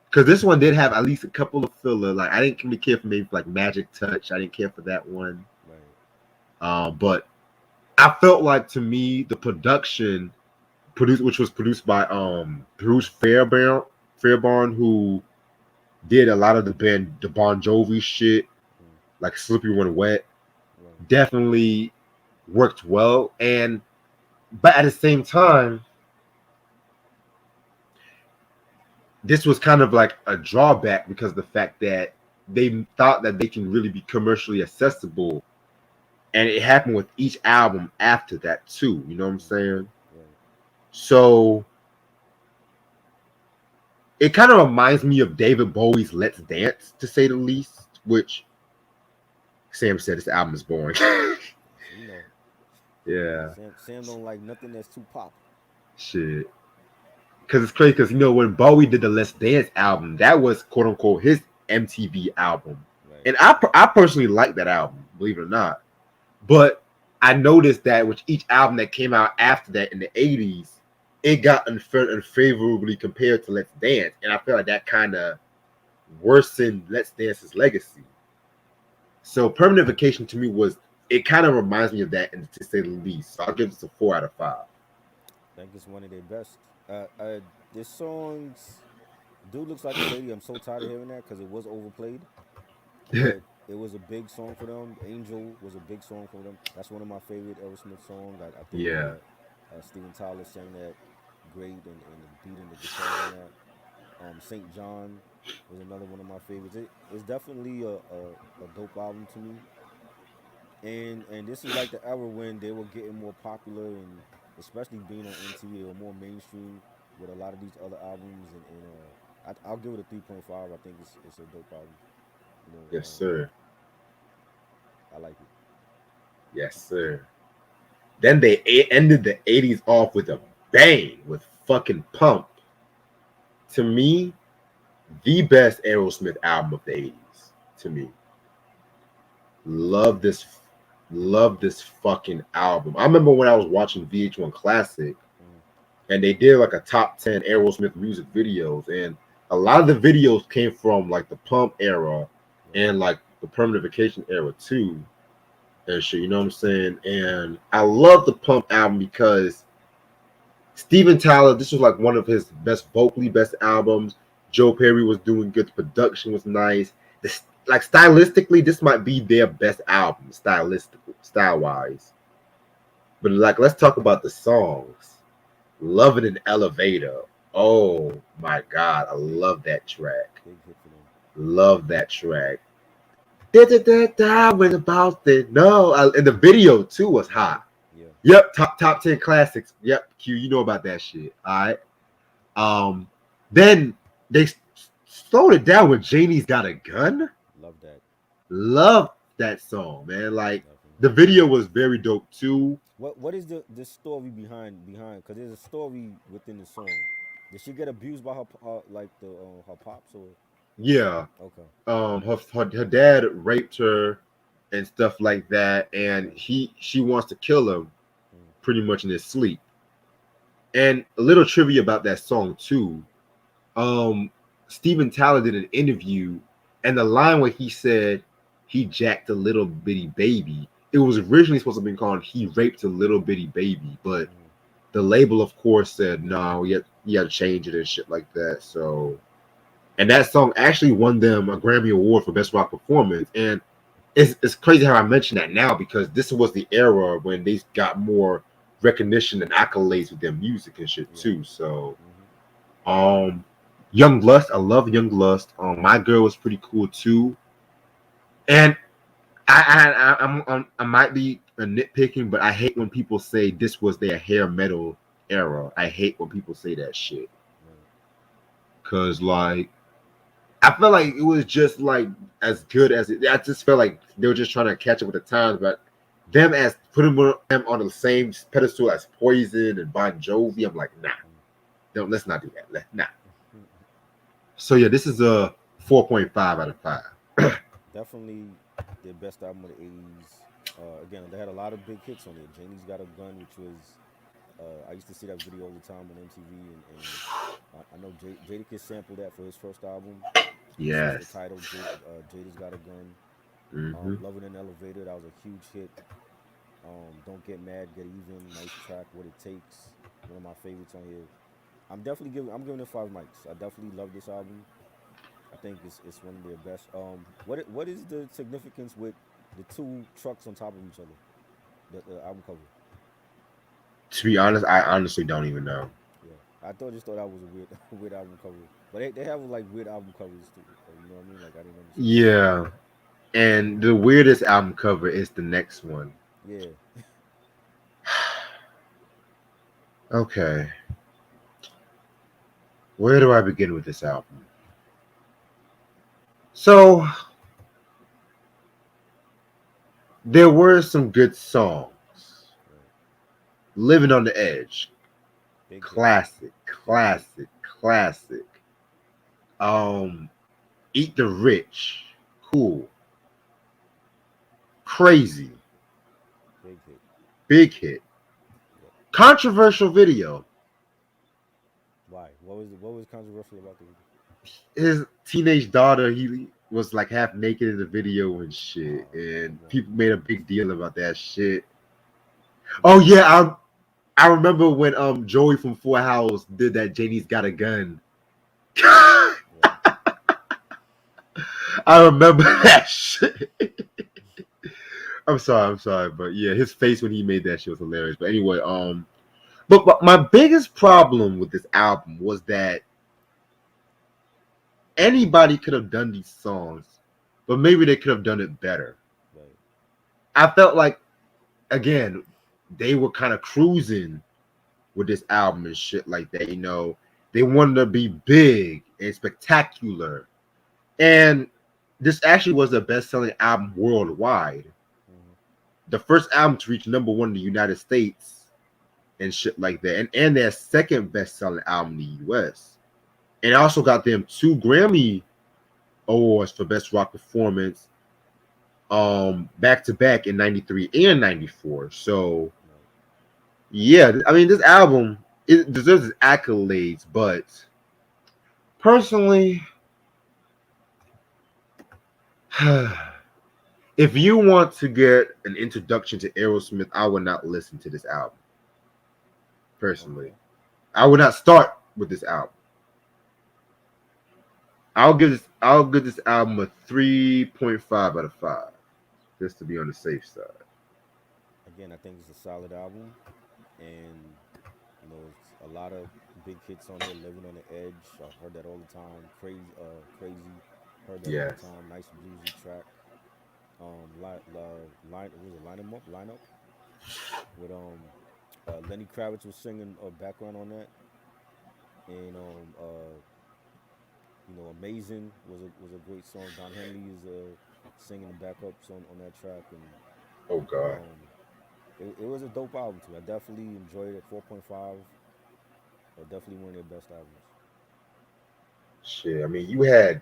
because this one did have at least a couple of filler, like I didn't really care for maybe like Magic Touch. I didn't care for that one. Right. But I felt like to me the production which was produced by Bruce Fairbairn, who did a lot of the Bon Jovi shit, like Slippery When Wet, Right. definitely worked well. But at the same time, this was kind of like a drawback because of the fact that they thought that they can really be commercially accessible. And it happened with each album after that too. You know what I'm saying? Right. So it kind of reminds me of David Bowie's Let's Dance, to say the least, which Sam said this album is boring. You know, Yeah. Sam don't like nothing that's too pop. Shit. Because it's crazy because, when Bowie did the Let's Dance album, that was quote unquote his MTV album. Right. And I personally like that album, believe it or not. But I noticed that with each album that came out after that in the 80s, it got unfavorably compared to Let's Dance. And I feel like that kind of worsened Let's Dance's legacy. So Permanent Vacation to me it kind of reminds me of that, and to say the least. So I'll give this a 4 out of 5. I think it's one of their best. This song's Dude Looks Like a Lady. I'm so tired of hearing that because it was overplayed. But it was a big song for them. Angel was a big song for them. That's one of my favorite Aerosmith songs. I think Yeah. Steven Tyler sang that great and beating the guitar on that. St. John was another one of my favorites. It's definitely a dope album to me. And this is like the era when they were getting more popular and especially being on MTV, they were more mainstream with a lot of these other albums. I'll give it a 3.5. I think it's a dope album. Yes, sir. I like it. Yes, sir. Then they ended the 80s off with a bang with fucking Pump. To me, the best Aerosmith album of the 80s. To me. Love this fucking album. I remember when I was watching VH1 Classic and they did like a top 10 Aerosmith music videos, and a lot of the videos came from like the Pump era and like the Permanent Vacation era too. And shit, you know what I'm saying? And I love the Pump album because Steven Tyler, this was like one of his vocally best albums. Joe Perry was doing good. The production was nice. Like stylistically, this might be their best album, style-wise. But like, let's talk about the songs. Love It in Elevator. Oh my God, I love that track. Big hit for them. Love that track. When about it. No, and the video too was hot. Yeah. Yep, top 10 classics. Yep, Q, you know about that shit. All right. Then they slowed it down with Janie's Got a Gun. Love that. Love that song, man. Like Definitely. the video was very dope too. What is the story behind? Because there's a story within the song. Did she get abused by her her pops or? Yeah. Okay. Her dad raped her and stuff like that, and she wants to kill him pretty much in his sleep. And a little trivia about that song too. Steven Tyler did an interview, and the line where he said he jacked a little bitty baby, it was originally supposed to be called he raped a little bitty baby, but the label of course said no, you had to change it and shit like that. So, and that song actually won them a Grammy Award for Best Rock Performance. And it's crazy how I mention that now because this was the era when they got more recognition and accolades with their music and shit too. So Young Lust, I love Young Lust. My Girl was pretty cool too. And I might be nitpicking, but I hate when people say this was their hair metal era. I hate when people say that shit. Right. Cause like I felt like it was just like as good as it. I just felt like they were just trying to catch up with the times, but them as putting them on the same pedestal as Poison and Bon Jovi, I'm like, nah, don't let's not do that. Nah. So yeah, this is a 4.5 out of 5. Definitely their best album of the '80s. Again, they had a lot of big hits on it. Janie's Got a Gun, which was I used to see that video all the time on MTV, and I know Jadakiss sampled that for his first album. This was the Yes. title, Jada's Got a Gun. Mm-hmm. Love It in the Elevator, that was a huge hit. Don't Get Mad, Get Even, nice track. What It Takes, one of my favorites on here. I'm giving it 5 mics. I definitely love this album. I think it's one of their best. What is the significance with the two trucks on top of each other? The album cover. To be honest, I honestly don't even know. Yeah, just thought that was a weird weird album cover. But they have like weird album covers too. You know what I mean? Like I didn't understand. Yeah. And the weirdest album cover is the next one. Yeah. Okay. Where do I begin with this album? So there were some good songs. Right. Living on the Edge. Big hit. Classic, Big hit. classic, classic. Eat the Rich. Cool. Crazy. Big hit. Big hit. Yep. Controversial video. Why? What was controversial about the video? His teenage daughter, he was like half naked in the video and shit. Oh, And come on. people made a big deal about that shit. Oh yeah, I remember when Joey from Full House did that Janie's Got a Gun. Yeah. I remember that shit. I'm sorry, but yeah, his face when he made that shit was hilarious. But anyway, but my biggest problem with this album was that anybody could have done these songs, but maybe they could have done it better. Right. I felt like again, they were kind of cruising with this album and shit like that, you know. They wanted to be big and spectacular. And this actually was the best-selling album worldwide. Mm-hmm. The first album to reach #1 in the United States and shit like that. And their second best-selling album in the US. And also got them 2 Grammy Awards for Best Rock Performance back to back in 93 and 94. So yeah, I mean this album it deserves its accolades, but personally, if you want to get an introduction to Aerosmith, I would not listen to this album. Personally, Okay. I would not start with this album. I'll give this album a 3.5 out of 5, just to be on the safe side. Again, I think it's a solid album, and it's a lot of big hits on here. Living on the Edge, I heard that all the time. Crazy, heard that all the Yes. time. Nice bluesy track. Line up with Lenny Kravitz was singing background on that, and Amazing was a great song. Don Henley is singing the backups on that track, and Oh God. it was a dope album too. I definitely enjoyed it. 4.5. Definitely one of their best albums. Shit. I mean, you had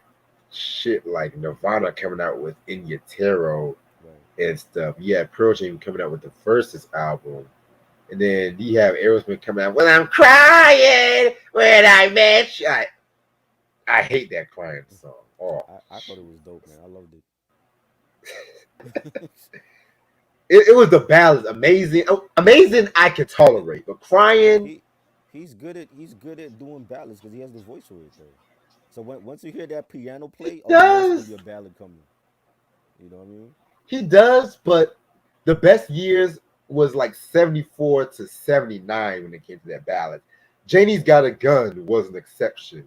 shit like Nirvana coming out with In Utero Right. and stuff. You had Pearl Jam coming out with the Versus album. And then you have Aerosmith coming out, Well, I'm crying when I met you. I hate that crying song. Oh, I thought it was dope, man. I loved it. it was the ballads. Amazing. Oh, amazing I could tolerate. But crying, He's good at doing ballads because he has the voice for it. Though. So once you hear that piano play, oh, you know it's gonna be does. a ballad coming. You know what I mean? He does, but the best years was like 74 to 79 when it came to that ballad. Janie's Got a Gun was an exception,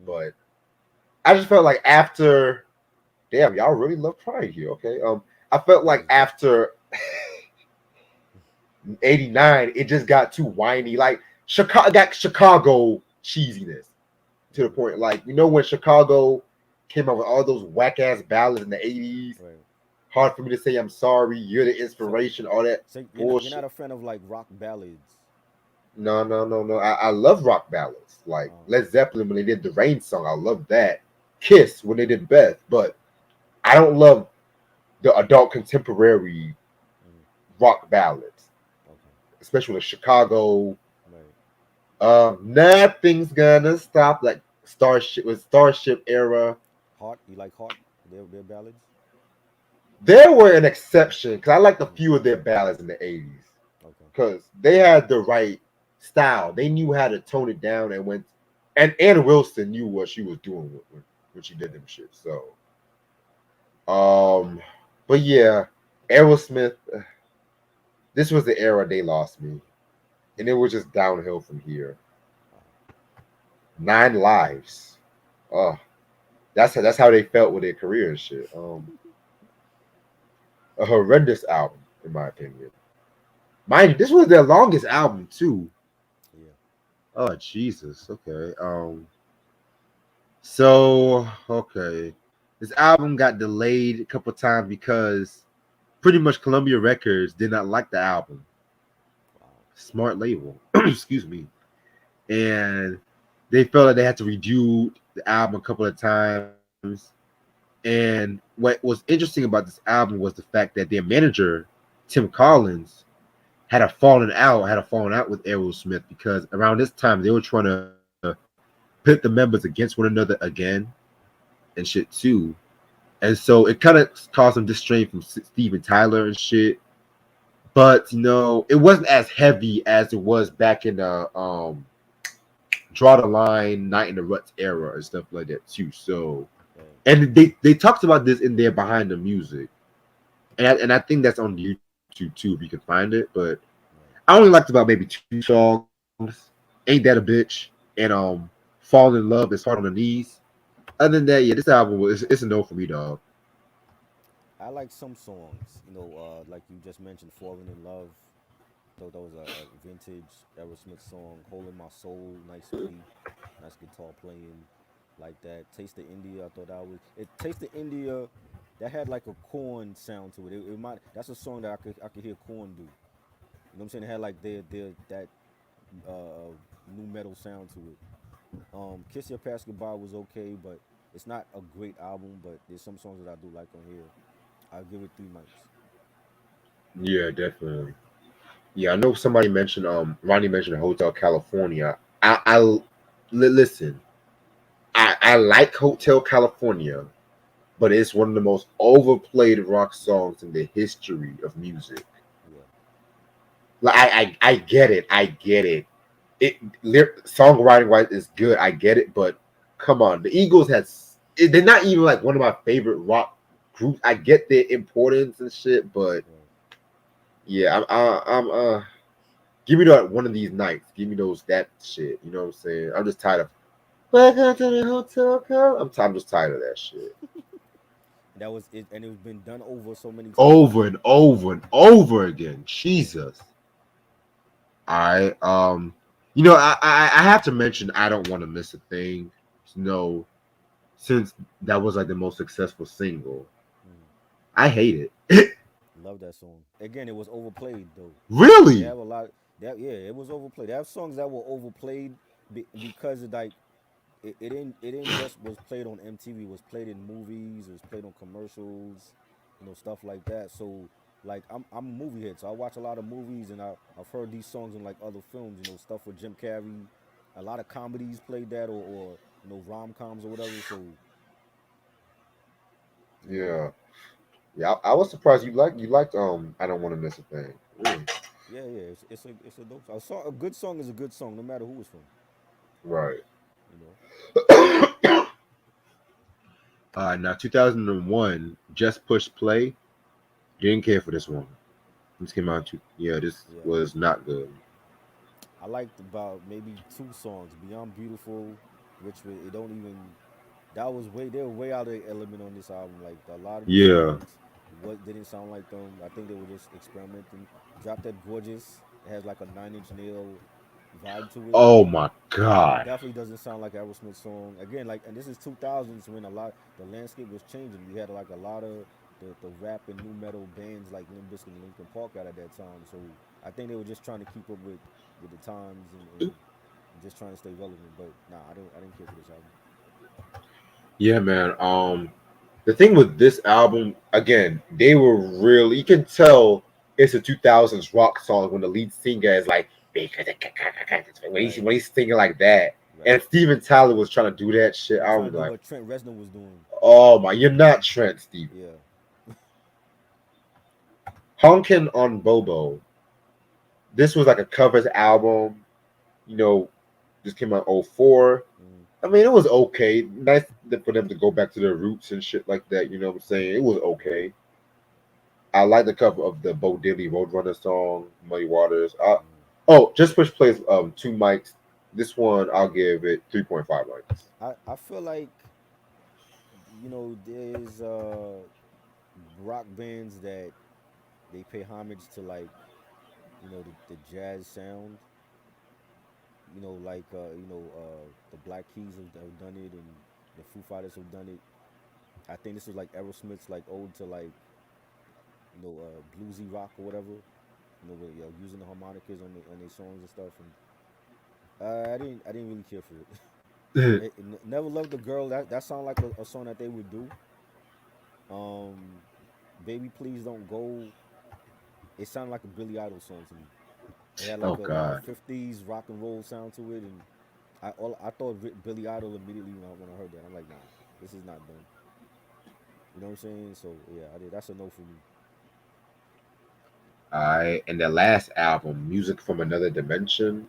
but I just felt like after, damn, y'all really love crying here, okay? I felt It like was dope. after '89, it just got too whiny. Like Chicago got Chicago cheesiness to the Hmm. point. Like when Chicago came out with all those whack ass ballads in the '80s. Right. Hard for me to say I'm sorry. You're the So inspiration. All that so you're not bullshit. a fan of like rock ballads. No, no, no, no. I love rock ballads. Like Oh. Led Zeppelin when they did the Rain song. I love that. Kiss when they did Beth. But I don't love the adult contemporary Mm, rock ballads, okay. especially the Chicago. Right. Nothing's gonna stop like Starship era. Heart. You like Heart? Their ballads. There were an exception because I liked a Mm, few of their ballads in the '80s okay. because they had the right style. They knew how to tone it down and went. And Ann Wilson knew what she was doing when she did Right. them shit. So, um, but yeah, Aerosmith. This was the era they lost me, and it was just downhill from here. Wow. 9 Lives. Oh, that's how they felt with their career and shit. A horrendous album, in my opinion. Mind you, this was their longest album too. Yeah. Oh Jesus. Okay. Okay. This album got delayed a couple times because pretty much Columbia Records did not like the album. Wow. Smart label. Excuse me. And they felt like they had to redo the album a couple of times. And what was interesting about this album was the fact that their manager, Tim Collins, had a fallen out with Aerosmith because around this time they were trying to pit the members against one another again and shit too. And so it kind of caused some distraint from Steven Tyler and shit. But it wasn't as heavy as it was back in the Draw the Line, Night in the Ruts era and stuff like that too. So, Right. and they talked about this in there behind the music, and I think that's on YouTube too if you can find it. But I Right. only liked about maybe 2 songs. Ain't That a Bitch and Fall in Love is Hard on the Knees. Other than that, yeah, this album was it's a no for me, dog. I like some songs. Like you just mentioned, "Falling in Love." Thought that was a vintage Aerosmith song. "Holding My Soul," nice beat, nice guitar playing, like that. "Taste of India." I thought that was it. "Taste of India," that had like a corn sound to it. It might That's a song that I could hear Corn do. You know what I'm saying? It had like their that uh new metal sound to it. "Kiss Your Past Goodbye" was okay, but it's not a great album. But there's some songs that I do like on here. I'll give it 3 mics. Yeah, definitely. Yeah, I know somebody mentioned Ronnie mentioned Hotel California. Listen. I like Hotel California, but it's one of the most overplayed rock songs in the history of music. Yeah. Like I get it, I get it. Songwriting wise is good, I get it, but come on, the Eagles they're not even like one of my favorite rock groups. I get their importance and shit, but Right. yeah, I'm give me that one of these nights. Give me that shit. You know what I'm saying? I'm just tired of welcome to the hotel. I'm just tired of that shit. That was it, and it's been done over so many times. Over and over and over again. Jesus. I I have to mention I don't want to miss a thing. No, since that was like the most successful single. Mm. I hate it. Love that song. Again, it was overplayed though. They Really? have a lot that yeah, it was overplayed. They have songs that were overplayed because it like it didn't just was played on MTV. It was played in movies. It was played on commercials, stuff like that. So like I'm a movie head, so I watch a lot of movies, and I've heard these songs in like other films. Stuff with Jim Carrey. A lot of comedies played that, or rom coms or whatever. So you know Yeah. Yeah. I was surprised you liked I don't want to miss a thing. Really? yeah, yeah, it's a dope song. A good song is a good song, no matter who it's from. Right. You know. Now 2001, Just Push Play. Didn't care for this one. This came out. Yeah, this Yeah, was not good. I liked about maybe 2 songs, "Beyond Beautiful," which it don't even. That was way They were way out of the element on this album. Like a lot of these Yeah. songs, what didn't sound like them. I think they were just experimenting. Drop Dead Gorgeous. It has like a Nine Inch Nail vibe to it. Oh my god. Definitely doesn't sound like an Aerosmith song. Again, like, and this is 2000s when the landscape was changing. We had like a lot of the rap and new metal bands like Limp Bizkit and Linkin Park out at that time. So I think they were just trying to keep up with the times and just trying to stay relevant. But nah, I didn't care for this album. Yeah, man. The thing with this album, again, they were really, you can tell it's a 2000s rock song when the lead singer is like, Right, when he's singing like that. right. And Steven Tyler was trying to do that shit. He I trying was to do like, what Trent Reznor was doing. oh my, you're not Trent, Steve. Yeah. Honkin' on Bobo. This was like a covers album. You know, this came out 04. Mm. I mean, it was okay. Nice for them to go back to their roots and shit like that. You know what I'm saying? It was okay. I like the cover of the Bo Diddley Roadrunner song, Muddy Waters. Mm. Oh, just push plays 2 mics. This one I'll give it 3.5 mics. I feel like there's rock bands that they pay homage to, like, the jazz sound. Like, the Black Keys have done it, and the Foo Fighters have done it. I think this was like Aerosmith's like ode to, like, bluesy rock or whatever. With, using the harmonicas on their songs and stuff. And I didn't really care for it. Never loved the girl. That sounded like a song that they would do. Um, Baby Please Don't Go. It sounded like a Billy Idol song to me. It had Oh like a God. 50s rock and roll sound to it, and I thought Billy Idol immediately when I heard that. I'm like, nah, this is not them. You know what I'm saying? So yeah, I did. That's a no for me. Alright, and the last album, Music from Another Dimension.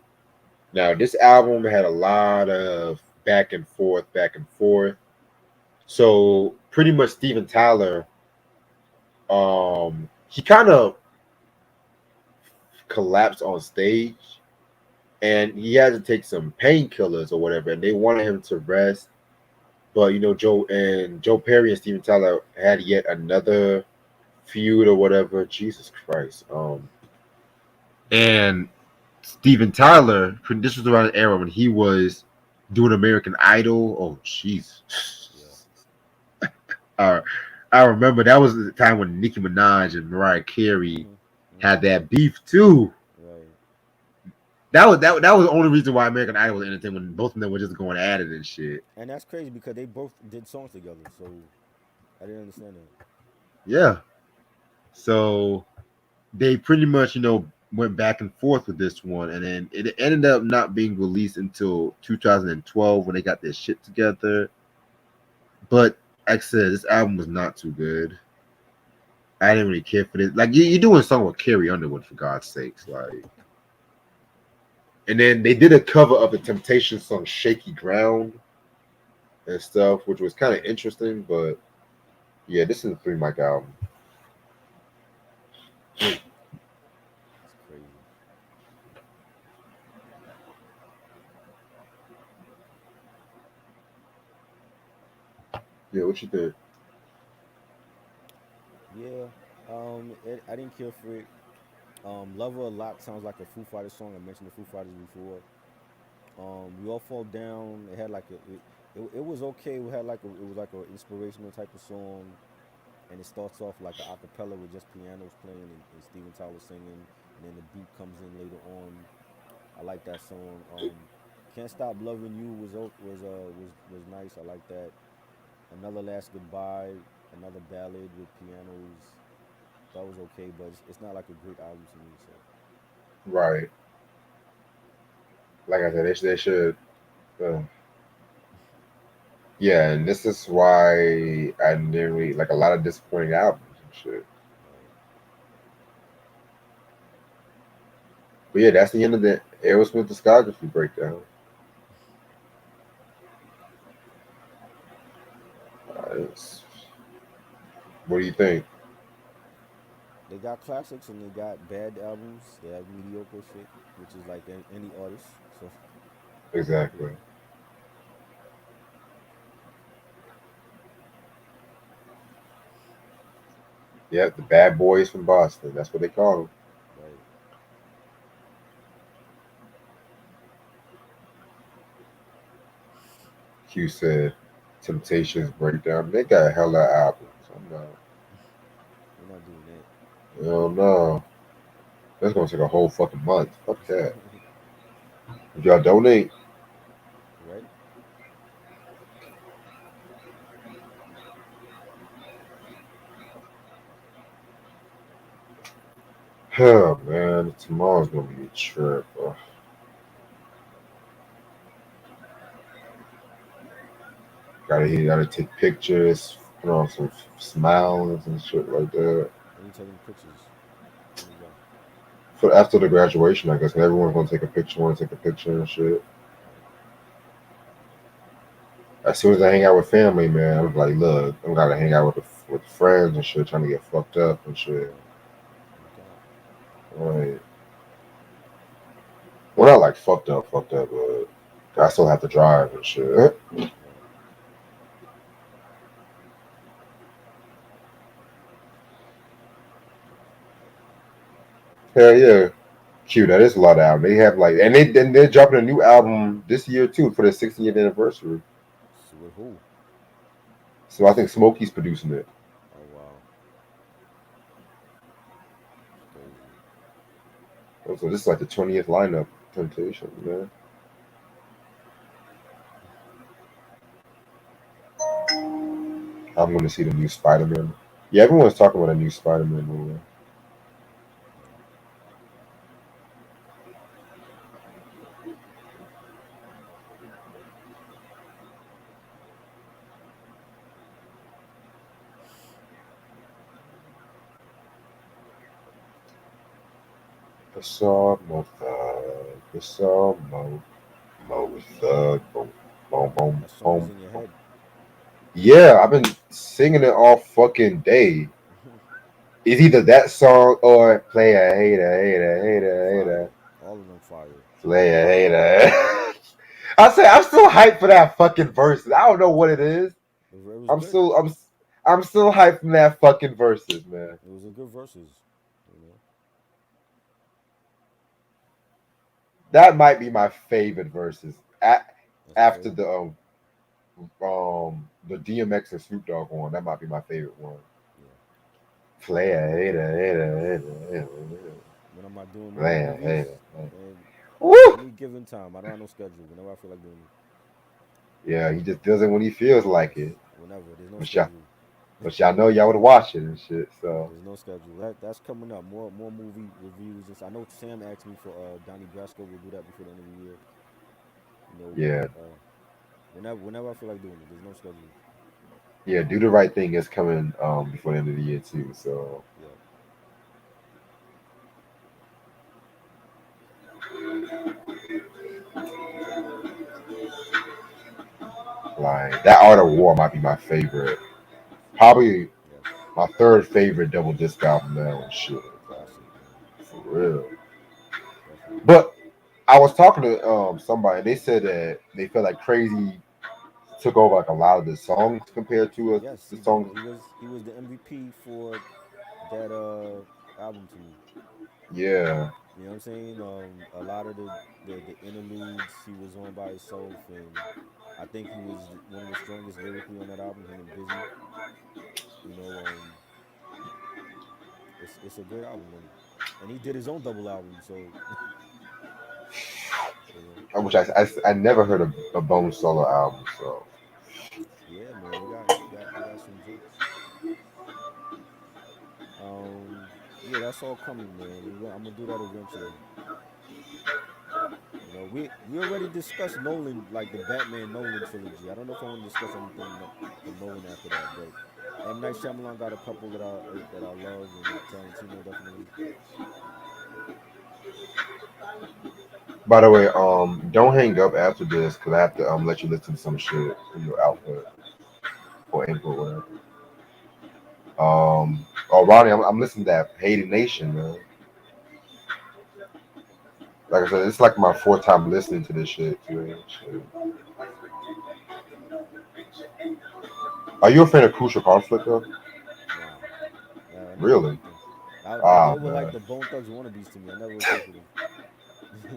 Now this album had a lot of back and forth, back and forth. So pretty much Steven Tyler, he kind of collapsed on stage and he had to take some painkillers or whatever, and they wanted him to rest. But Joe Perry and Steven Tyler had yet another feud or whatever. Jesus Christ. And Steven Tyler, this was around the era when he was doing American Idol. Oh, jeez. Yeah. uh, I remember that was the time when Nicki Minaj and Mariah Carey Mhm. had Mhm. that beef too. Right. That was the only reason why American Idol was entertained when both of them were just going at it and shit. And that's crazy because they both did songs together. So I didn't understand that. Yeah. So they pretty much, went back and forth with this one, and then it ended up not being released until 2012 when they got their shit together. But like I said, this album was not too good. I didn't really care for this. Like you're doing a song with Carrie Underwood for God's sakes, like. And then they did a cover of the Temptation song "Shaky Ground" and stuff, which was kind of interesting. But yeah, this is a 3 mic album. It's crazy. Yeah, what you think? Yeah. I didn't care for it. Lover a Lot sounds like a Foo Fighters song. I mentioned the Foo Fighters before. We All Fall Down. It had like it was okay. It was like an inspirational type of song, and it starts off like a acapella with just pianos playing and Steven Tyler singing, and then the beat comes in later on. I like that song. Can't Stop Loving You was nice. I like that. Another Last Goodbye, another ballad with pianos. That was okay, but it's not like a great album to me. So Right. Like I said, they should. Uh, yeah, and this is why I nearly like a lot of disappointing albums and shit. right. But yeah, that's the end of the Aerosmith discography breakdown. It's- what do you think? They got classics and they got bad albums. They have mediocre shit, which is like any artist. So Exactly. Yeah, the bad boys from Boston. That's what they call them. Right. Q said, Temptations Breakdown. They got hella albums. I'm not. We're not doing that. Hell no. That's gonna take a whole fucking month. Fuck that. If y'all donate, Right? oh man, tomorrow's gonna be a trip. Gotta take pictures, put on some smiles and shit like that. When you taking pictures, when you go. For after the graduation, I guess everyone's gonna take a picture, want to take a picture and shit. Right. As soon as I hang out with family, man, I'm like, look, I'm gotta hang out with friends and shit, trying to get fucked up and shit. Right. No cap. Right. Well, not like fucked up, but I still have to drive and shit. Right. Hell yeah. Cute. That is a lot of albums. They have like, and they're dropping a new album this year too for their 60th anniversary. So with who? So I think Smokey's producing it. Oh wow. It's crazy. So this is like the 20th lineup. Temptation, man. I'm going to see the new Spider-Man. Yeah, everyone's talking about a new Spider-Man movie. Yeah. I saw Mo Thug. I saw Mo Thug. Boom, boom, boom, That song is boom, in your boom. head. Yeah, I've been singing it all fucking day. It's either that song or play a hater, hater, hater, hater. Fire. All of them fire. Play a hater. I say I'm still hyped for that fucking verses. I don't know what it is. It was I'm good. still I'm I'm still hyped from that fucking verses, man. It was a good verses. You know. That might be my favorite verses. That's your After favorite. the DMX and Snoop Dogg one, that might be my favorite one. Yeah. Play a hater, hater, hater, hater, When am I doing movie play a reviews? hater, hater. Man, Woo! any given time. I don't have no schedule. Whenever I feel like doing it. Yeah, he just does it when he feels like Yes. it. Whenever. There's no But y'all, schedule. but y'all know y'all would watch it and shit. So There's no schedule. That's coming up. More movie reviews. I know Sam asked me for Donnie Brasco. We'll do that before the end of the year. You know, yeah, whenever I feel like doing it. There's no schedule. yeah. Do the right thing is coming before the end of the year too. So Yeah. like that Art of War might be my favorite. Probably Yes. my third favorite double disc album now and shit. Classic, man. For real. Definitely. But I was talking to somebody. They said that they felt like Crazy took over like a lot of the songs compared to Yes, the he did. songs. He was the MVP for that album to me. Yeah, You know what I'm saying? A lot of the interludes he was on by himself, and I think he was one of the strongest lyrically on that album. Him and Busy. You know, it's a great album, and he did his own double album. So you know, which I never heard of a Bone solo album. So yeah, man, they got some joints. Um, yeah, that's all coming, man. I'm gonna do that eventually. You know, we already discussed Nolan, like the Batman Nolan trilogy. I don't know if I want to discuss anything from Nolan after that, but M Night Shyamalan got a couple that I love, and Tarantino definitely. by the way, don't hang up after this because I have to let you listen to some shit from your output or input, whatever. Oh Ronnie, I'm listening to that Hated Nation, man. Like I said, it's like my fourth time listening to this shit too. Shit. Are you a fan of Crucial Conflict though? Nah, I Really? Like them. They Ah, were like man. the Bone Thugs wannabes to me. I never fuck with them.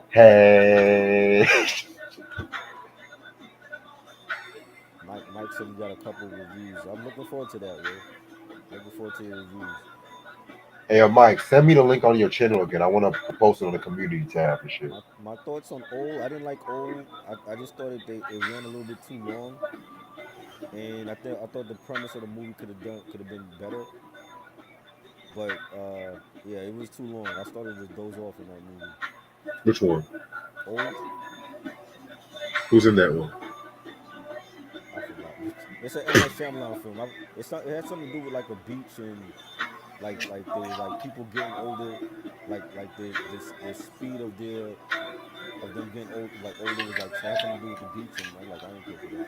Hey. Mike said he got a couple reviews. I'm looking forward to that, yo. Looking forward to your reviews. Hey, Mike, send me the link on your channel again. I want to post it on the community tab and shit. My thoughts on old. I didn't like old. I just thought it ran a little bit too long, and I thought the premise of the movie could have been better. But yeah, it was too long. I started to doze off in that movie. Which one? Old. Who's in that one? I forgot. It's an M Night Shyamalan film. It had something to do with like a beach and like there was like people getting older, like the speed of them getting old like older was like had something to do with the beach, and I'm like I didn't care for that.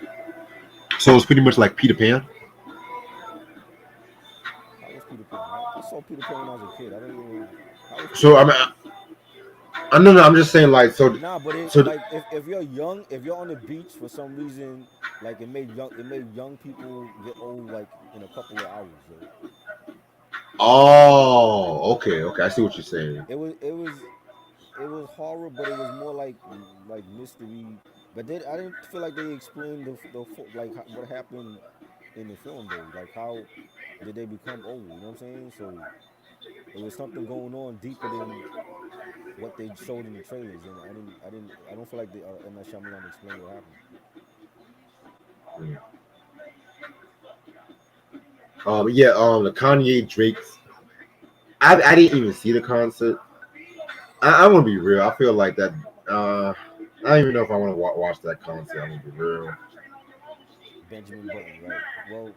So it's pretty much like Peter Pan. How was Peter Pan? I saw Peter Pan when I was a kid. I don't even. How was Peter So Pan? I no, no. I'm just saying, like, so, Nah, but so. like if you're young, if you're on the beach for some reason, like it made young people get old like in a couple of hours. Yo. Oh, okay, okay. I see what you're saying. It was horror, but it was more like mystery. But I didn't feel like they explained like what happened in the film though. Like how did they become old? You know what I'm saying? So it was something going on deeper than what they showed in the trailers, and I don't feel like the M Night Shyamalan explained what happened. Mm. Yeah. The Kanye Drake's. I didn't even see the concert. I want to be real. I feel like that. I don't even know if I want to watch that concert. I'm gonna be real. Benjamin Button, right? Well,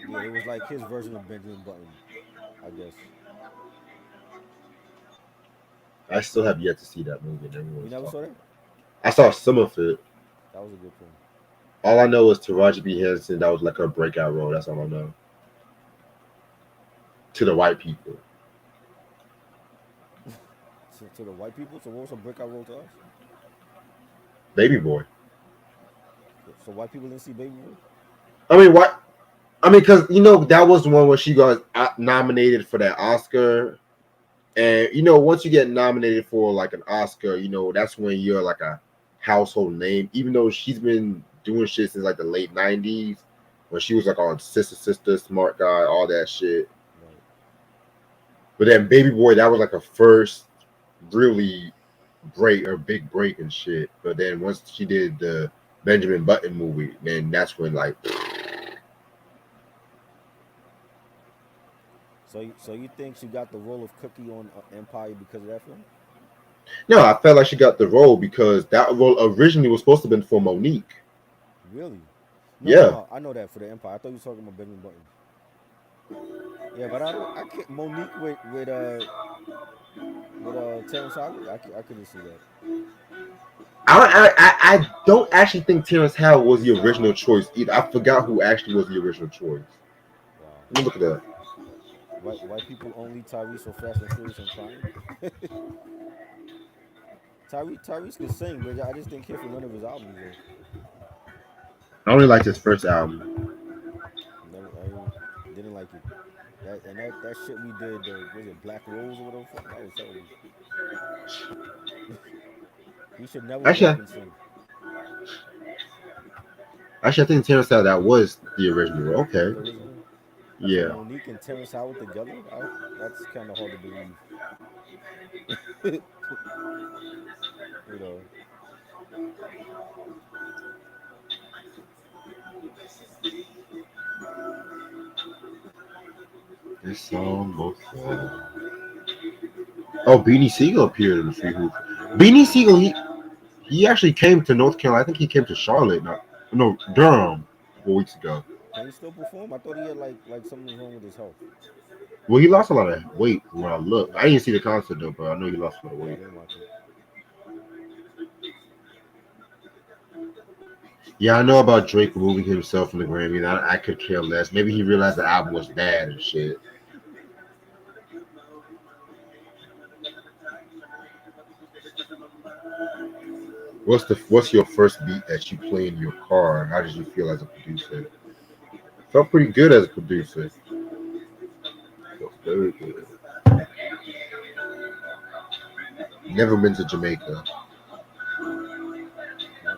yeah, it was like his version of Benjamin Button, I guess. I still have yet to see that movie. And You everyone's never saw talking. that? I saw some of it. That was a good film. All I know is Taraji B. Henson. That was like her breakout role. That's all I know. To the white people. To the white people. So what was a breakout role to us? Baby Boy. So white people didn't see Baby Boy. I mean, what? I mean, because that was the one where she got nominated for that Oscar, and once you get nominated for like an Oscar, that's when you're like a household name. Even though she's been doing shit since like the late '90s, when she was like on Sister, Smart Guy, all that shit. Right. But then Baby Boy, that was like a first really big break and shit. But then once she did the Benjamin Button movie, then that's when like. So you think she got the role of Cookie on Empire because of that film? No, I felt like she got the role because that role originally was supposed to have been for Monique. Really? Yeah. No. I know that for the Empire. I thought you were talking about Benjamin Button. Yeah, but I can't Monique with Terrence Howard. I couldn't see that. I don't actually think Terrence Howard was the original choice either. I forgot who actually was the original choice. Wow. Let me look at that. White people only Tyrese for Fast and Furious and crying. Tyrese could sing, but I just didn't care for none of his albums though. I only liked his first album. Never, didn't like it. That shit we did, was it Black Rose or whatever? The fuck? That was terrible. He should never rap Actually, and sing. I think Terrence Howard that was the original. That was Okay. the original. So Yeah. Monique and Terrence Howard together? That's kind of hard to believe. You know. This song both. Oh, Beanie Siegel appeared in the Free Hoop. Yeah, they Beanie did. Siegel, he actually came to North Carolina. I think he came to Charlotte, no Durham, 4 weeks ago. Can he still perform? I thought he had like something was wrong with his health. Well, he lost a lot of weight when I looked. I Yeah. didn't see the concert though, but I know he lost a lot of I weight. didn't watch it. Yeah, I know about Drake removing himself from the Grammy, and I could care less. Maybe he realized the album was bad and shit. What's your first beat that you play in your car? How did you feel as a producer? Felt pretty good as a producer. Felt very good. Never been to Jamaica.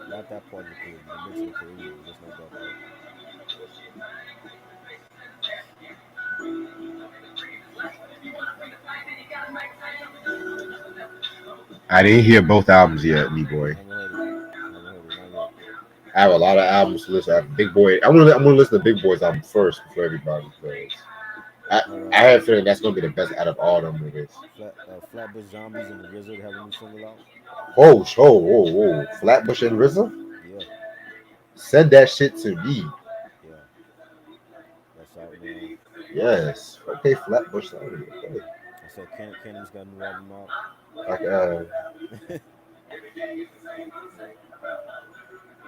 Not that part of the Caribbean. I've been to the Caribbean, just not that part. I didn't hear both albums yet, me boy. Haven't heard it. Haven't heard it. Not yet. I have a lot of albums to listen. I have Big Boy. I'm gonna listen to Big Boy's album first before everybody because I Heard I have a feeling that's gonna be the best out of all them niggas. Flatbush Zombies and the RZA have a new single out. Oh, Flatbush and RZA, Yeah, send that shit to me. yeah, that's out now. Yes. Okay, Flatbush. Okay. I said Cannon's got a new album out. Like,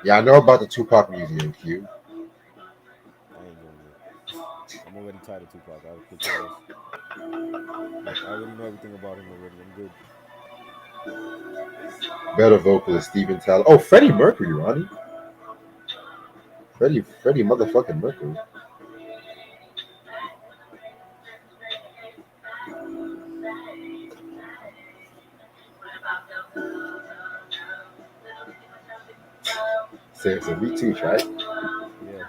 yeah, I know about the Tupac Museum, Q. I ain't going there. I'm already tired of Tupac. I could care less. Like I already know everything about him already. I'm good. Better vocalist Steven Tyler. Oh, Freddie Mercury, Ronnie. Freddie motherfucking Mercury. So me too, right? Yeah.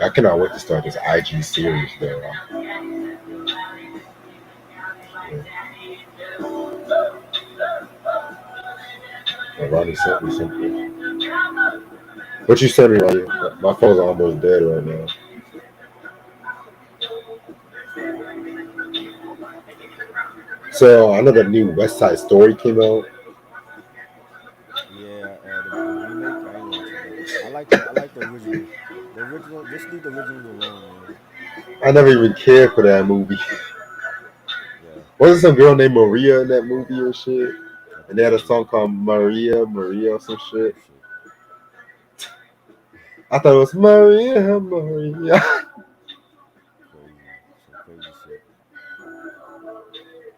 I cannot wait to start this IG series, though. Yeah. Ronnie sent me something. What you sent me, Ronnie? My phone's almost dead right now. So I know the new West Side Story came out. Yeah, the remake. I ain't watch it yet. I like the original. The original. Just leave the originals alone, man. I never even cared for that movie. Yeah, Wasn't some girl named Maria in that movie or shit? I And think they had so. a Yeah. song called Maria or some Oh shit. shit. I thought it was Maria. Crazy. Some crazy shit.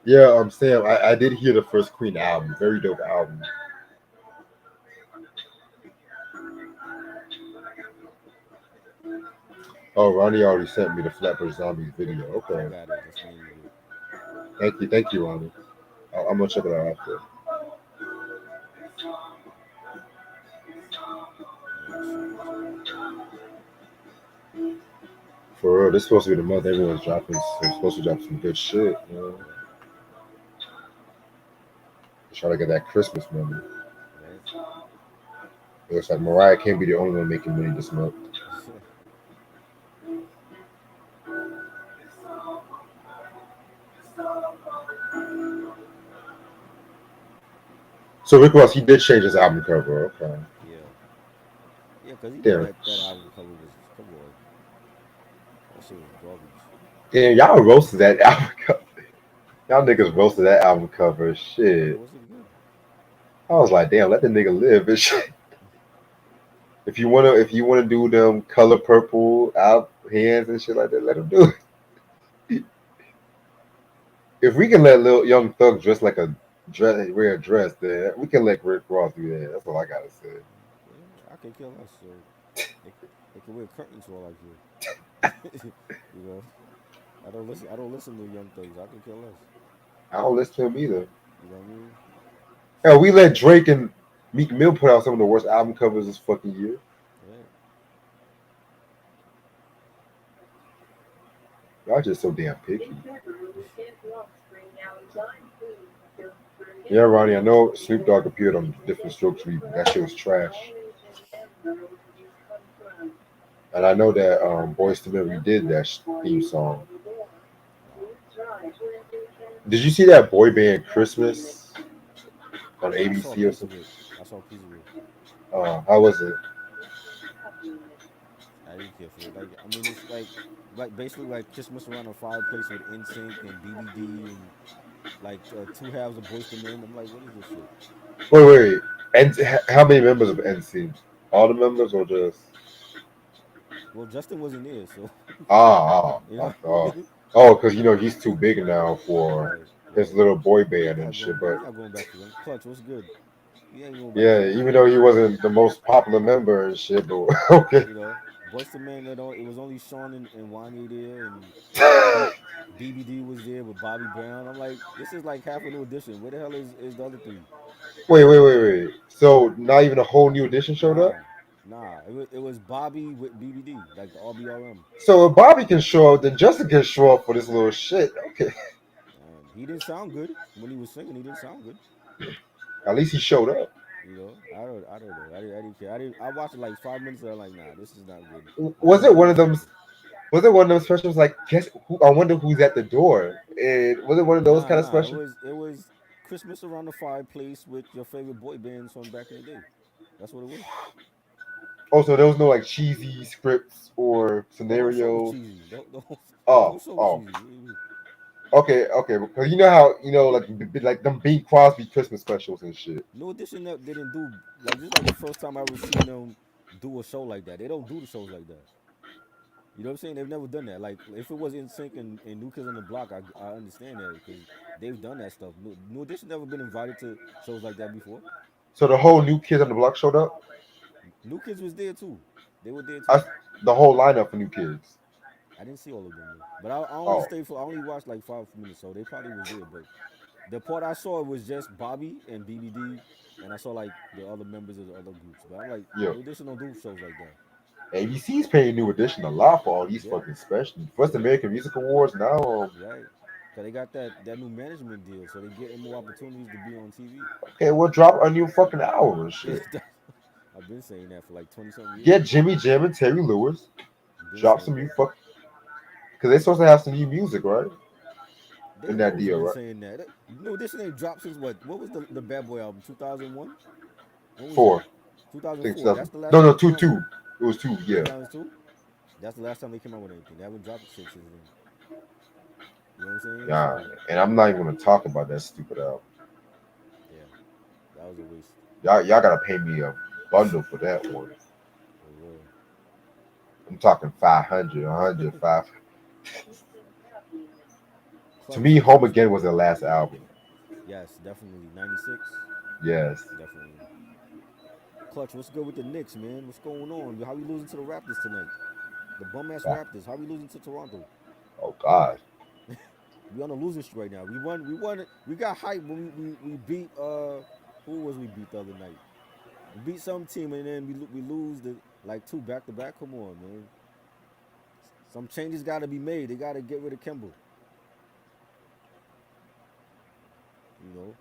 Yeah, Sam, I did hear the first Queen album. Very dope album. Oh, Ronnie already sent me the Flapper Zombies video. I Okay. got it. That's the name of it. Thank you, Ronnie. I'm gonna check it out after. Yeah, shit. I'll check it out too. For real, this is supposed to be the month everyone's dropping. They're supposed to drop some good shit. You know, Yeah. try to get that Christmas money. Right. It looks like Mariah can't be the only one making money this month. So Rick Ross, he did change his album cover. Okay. Yeah. Yeah, cause he knew Damn. that album cover was. Come on. That shit was garbage. Damn, y'all roasted that album cover. Y'all niggas roasted that album cover. Yeah, Shit. was it good? I was like, damn, let the nigga live. And shit. If you wanna do them color purple out hands and shit like that, let him do it. If we can let little young Thug dress like a dress, wear a dress, then we can let Rick Ross do that. That's all I gotta say. Yeah, I could care less. So they can wear curtains for all I care. You know, I don't listen. I don't listen to Young Thugs. I could care less. I don't listen to him either. You know what I mean? Hell, we let Drake and Meek Mill put out some of the worst album covers this fucking year. Right. Y'all just so damn picky. Yeah, Ronnie, I know Snoop Dogg appeared on Different Strokes Week, but that shit was trash. And I know that Boyz II Men redid that theme song. Did you see that boy band Christmas on I saw a ABC or piece of something? it. I saw a piece of it. How was it? I didn't care for it. Like, I mean, it's like basically like Christmas around a fireplace with NSYNC and BBD and like two halves of Boyz II Men. I'm like, what is this shit? Wait. And how many members of NC? All the members or just? Well, Justin wasn't there, so Ah, you I know. thought. Oh, because he's too big now for Right, his right. little boy He's band and not shit. going back. But He's not going back to them. Clutch, what's good? He ain't going back to yeah, them. even though he wasn't the most popular member and shit, but okay. You know, Boyz II Men. It was only Sean and Wanye there, and B, BBD was there with Bobby Brown. I'm like, this is like half a new edition. Where the hell is the other three? Wait. So not even a whole new edition showed up. Nah, nah. It was Bobby with BBD, like the RBRM. So if Bobby can show up, then Justin can show up for this little shit. Okay, And he didn't sound good when he was singing. He didn't sound good. at least he showed up. I don't know. I didn't care. I watched it like 5 minutes. And I'm like, nah, this is not good. Was Why it one he of them? tripping? Was it one of those specials like guess who? I wonder who's at the door. And was it one of those Nah, kind of nah. specials? It was Christmas around the fireplace with your favorite boy bands from back in the day. That's what it was. Also, there was no like cheesy scripts or The whole show was scenarios. cheesy. The whole Oh, show was oh, cheesy. What do you mean? okay. Because you know how like like them Bing Crosby Christmas specials and shit. No Edition that didn't do like this is like the first time I ever seen them do a show like that. They don't do the shows like that. You know what I'm saying? They've never done that. Like if it was In Sync and New Kids on the Block, I understand that because they've done that stuff. New Edition never been invited to shows like that before. So the whole New Kids on the Block showed up. New Kids was there too. They were there too. I, the whole lineup for New Kids. I didn't see all of them though. But I only Oh, stayed for I only watched like 5 minutes, so they probably was there. But the part I saw was just Bobby and BBD, and I saw like the other members of the other groups. But I'm like, yeah. New Edition don't do shows like that. ABC's paying New Edition a lot for all these Yeah, fucking specials. First yeah, American Music Awards, now right. Cause they got that new management deal, so they getting more opportunities to be on TV. okay, we'll drop a new fucking album and shit. I've been saying that for like 20 something years. Get Jimmy Jam and Terry Lewis. I've been Drop saying some new that. fuck because they're supposed to have some new music, right? In They've that always deal, been right? saying that. No, this ain't dropped since what? What was the Bad Boy album? 2001. When was that? Four. I think 2004. 2000. That's the last No, time no, they came two, out with. two. It was two. Yeah, 2002. That's the last time they came out with anything. They haven't dropped shit since then. You know what I'm saying? yeah. So And I'm not even gonna talk about that stupid album. yeah, that was a waste Y'all gotta pay me a bundle for that one. for real. I'm talking 500, 100, 5. To Clutch, me, Home what's Again good? was their last album. Yes, definitely. 96. Yes. Definitely. Clutch, what's good with the Knicks, man? What's going on? How we losing to the Raptors tonight? The bum ass Ah, Raptors. How we losing to Toronto? oh God. We on a losing streak right now. We won. We got hype when we beat who was we beat the other night? We beat some team and then we lose the like two back to back. Come on, man. Some changes got to be made. They got to get rid of Kemba. You know.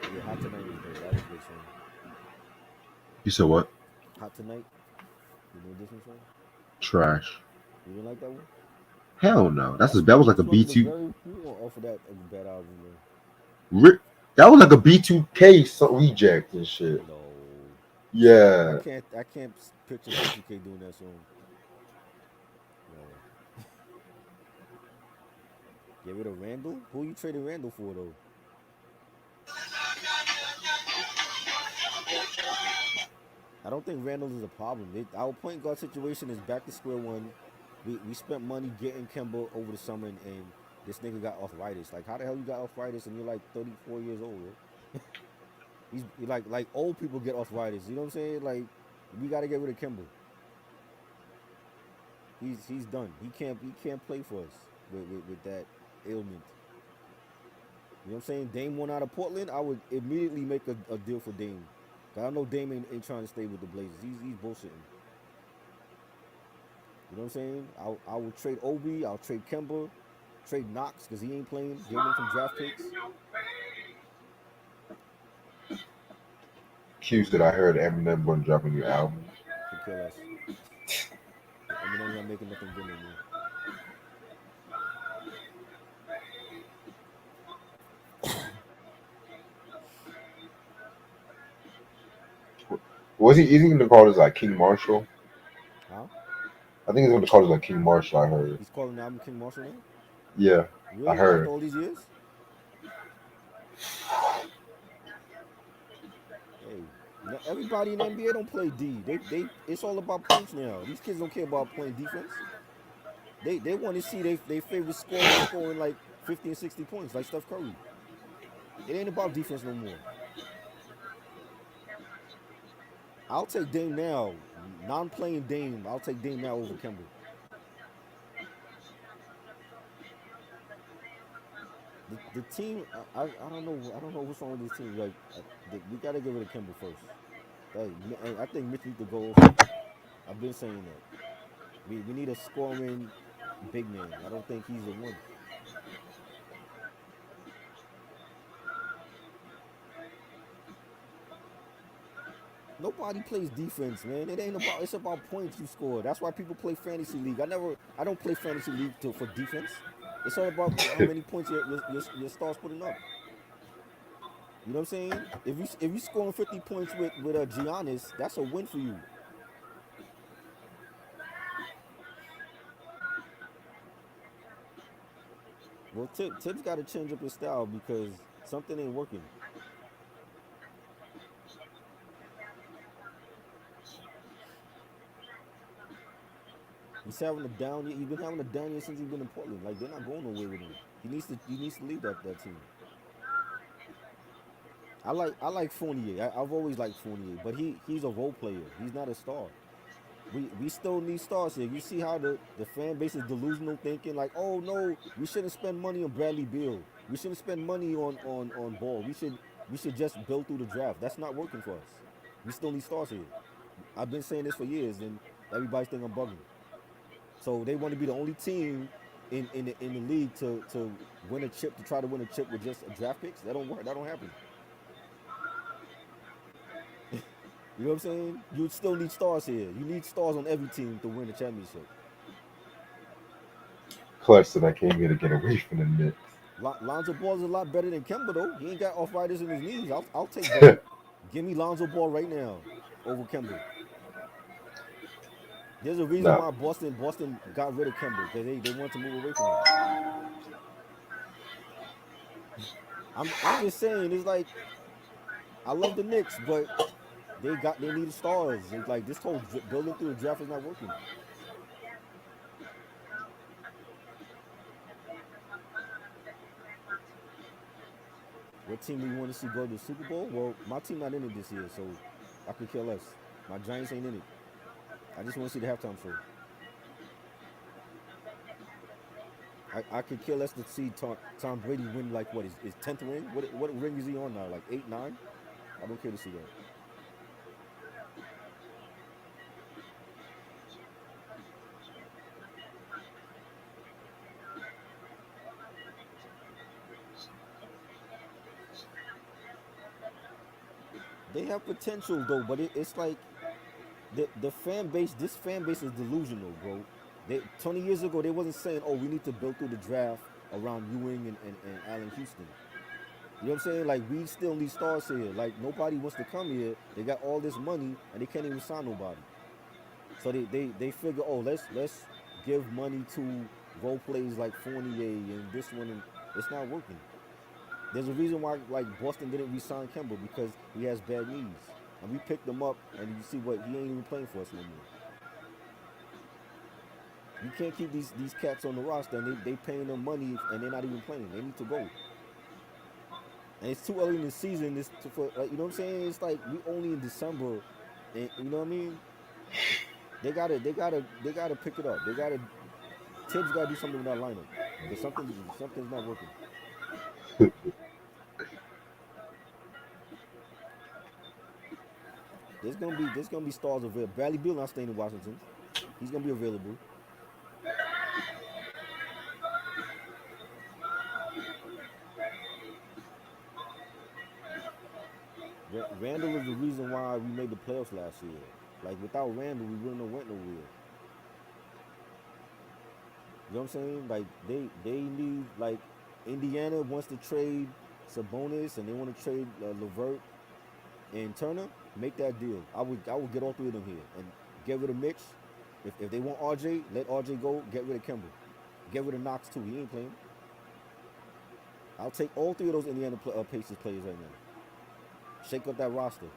Yeah, Hot Tonight was dope. That was a good song. You said what? Hot Tonight. You know this one song? Trash. You didn't like that one? Hell no. That's That was like a that's one of the B2. very few off of that bad album, man. That was like a B2K reject and shit. No, I Yeah. can't. I can't picture B2K doing that song. No. Get rid of Randall. Who you trading Randall for though? I don't think Randall is a problem. Our point guard situation is back to square one. We spent money getting Kemba over the summer, and this nigga got arthritis. Like, how the hell you got arthritis and you're like 34 years old? Yo? He's like old people get arthritis. You know what I'm saying? Like, we got to get rid of Kemba. He's done. He can't play for us with that ailment. You know what I'm saying? Dame went out of Portland. I would immediately make a deal for Dame. Cause I know Dame ain't trying to stay with the Blazers. He's bullshitting. You know what I'm saying? I will trade Obi. I'll trade Kemba. Trade Knox because he ain't playing. Get him some draft picks. Q said I heard Eminem gonna drop a new album. Could kill us. Eminem's not making nothing good no more. Was he? Is he gonna call this like King Marshall? Huh? I think he's gonna call this like King Marshall. I heard. He's calling the album King Marshall now? Yeah, I Really? After heard. all these years? Hey, everybody in the NBA don't play D. It's all about points now. These kids don't care about playing defense. They want to see they favorite scorer scoring like 50 and 60 points, like Steph Curry. It ain't about defense no more. I'll take Dame now. Non-playing Dame. I'll take Dame now over Kemba. The team, I don't know. I don't know what's wrong with this team. Like, we gotta get rid of Kemba first. Like, and I think Mitch needs to go also. I've been saying that. We need a scoring big man. I don't think he's the one. Nobody plays defense, man. It ain't about. It's about points you score. That's why people play fantasy league. I don't play fantasy league for defense. It's all about how many points your star's putting up. You know what I'm saying? If you scoring 50 points with a Giannis, that's a win for you. Well, Tibbs got to change up his style because something ain't working. He's having a down year. He's been having a down year since he's been in Portland. Like they're not going nowhere with him. He needs to lead that team. I like Fournier. I've always liked Fournier, but he's a role player. He's not a star. We still need stars here. You see how the fan base is delusional, thinking like, oh no, we shouldn't spend money on Bradley Beal. We shouldn't spend money on Ball. We should just build through the draft. That's not working for us. We still need stars here. I've been saying this for years, and everybody's thinking I'm bugging. So they want to be the only team in the league to win a chip, to try to win a chip with just draft picks. That don't work. That don't happen. You know what I'm saying? You still need stars here. You need stars on every team to win a championship. Clutch said I came here to get away from the Knicks. Lonzo Ball is a lot better than Kemba though. He ain't got arthritis in his knees. I'll take better. Give me Lonzo Ball right now over Kemba. There's a reason No, why Boston got rid of Kemba because they wanted to move away from him. I'm just saying it's like I love the Knicks, but they needed stars. It's like this whole building through the draft is not working. What team do you want to see go to the Super Bowl? Well, my team not in it this year, so I could care less. My Giants ain't in it. I just want to see the halftime show. I could care less to see Tom Brady win like what is his 10th ring? What ring is he on now? Like 8, 9? I don't care to see that. They have potential though, but it's like the fan base. This fan base is delusional, bro. 20 years ago they wasn't saying, oh, we need to build through the draft around Ewing and Allen Houston. You know what I'm saying? Like we still need stars here. Like nobody wants to come here. They got all this money and they can't even sign nobody. So they figure, oh, let's give money to role plays like Fournier and this one, and it's not working. There's a reason why like Boston didn't re-sign Kemba because he has bad knees, and we picked him up, and you see what he ain't even playing for us no more. You can't keep these cats on the roster, and they paying them money and they're not even playing. They need to go. And it's too early in the season. For like, you know what I'm saying? It's like we only in December, and you know what I mean. They gotta pick it up. Tibbs gotta do something with that lineup because something's not working. There's gonna be stars available. Bradley Beal not staying in Washington. He's gonna be available. Randall is the reason why we made the playoffs last year. Like without Randall, we wouldn't have went nowhere. You know what I'm saying? Like they need like Indiana wants to trade Sabonis and they want to trade Levert and Turner. Make that deal. I would get all three of them here and get rid of Mitch. If they want RJ, let RJ go. Get rid of Kemba. Get rid of Knox too. He ain't playing. I'll take all three of those Indiana Pacers players right now. Shake up that roster.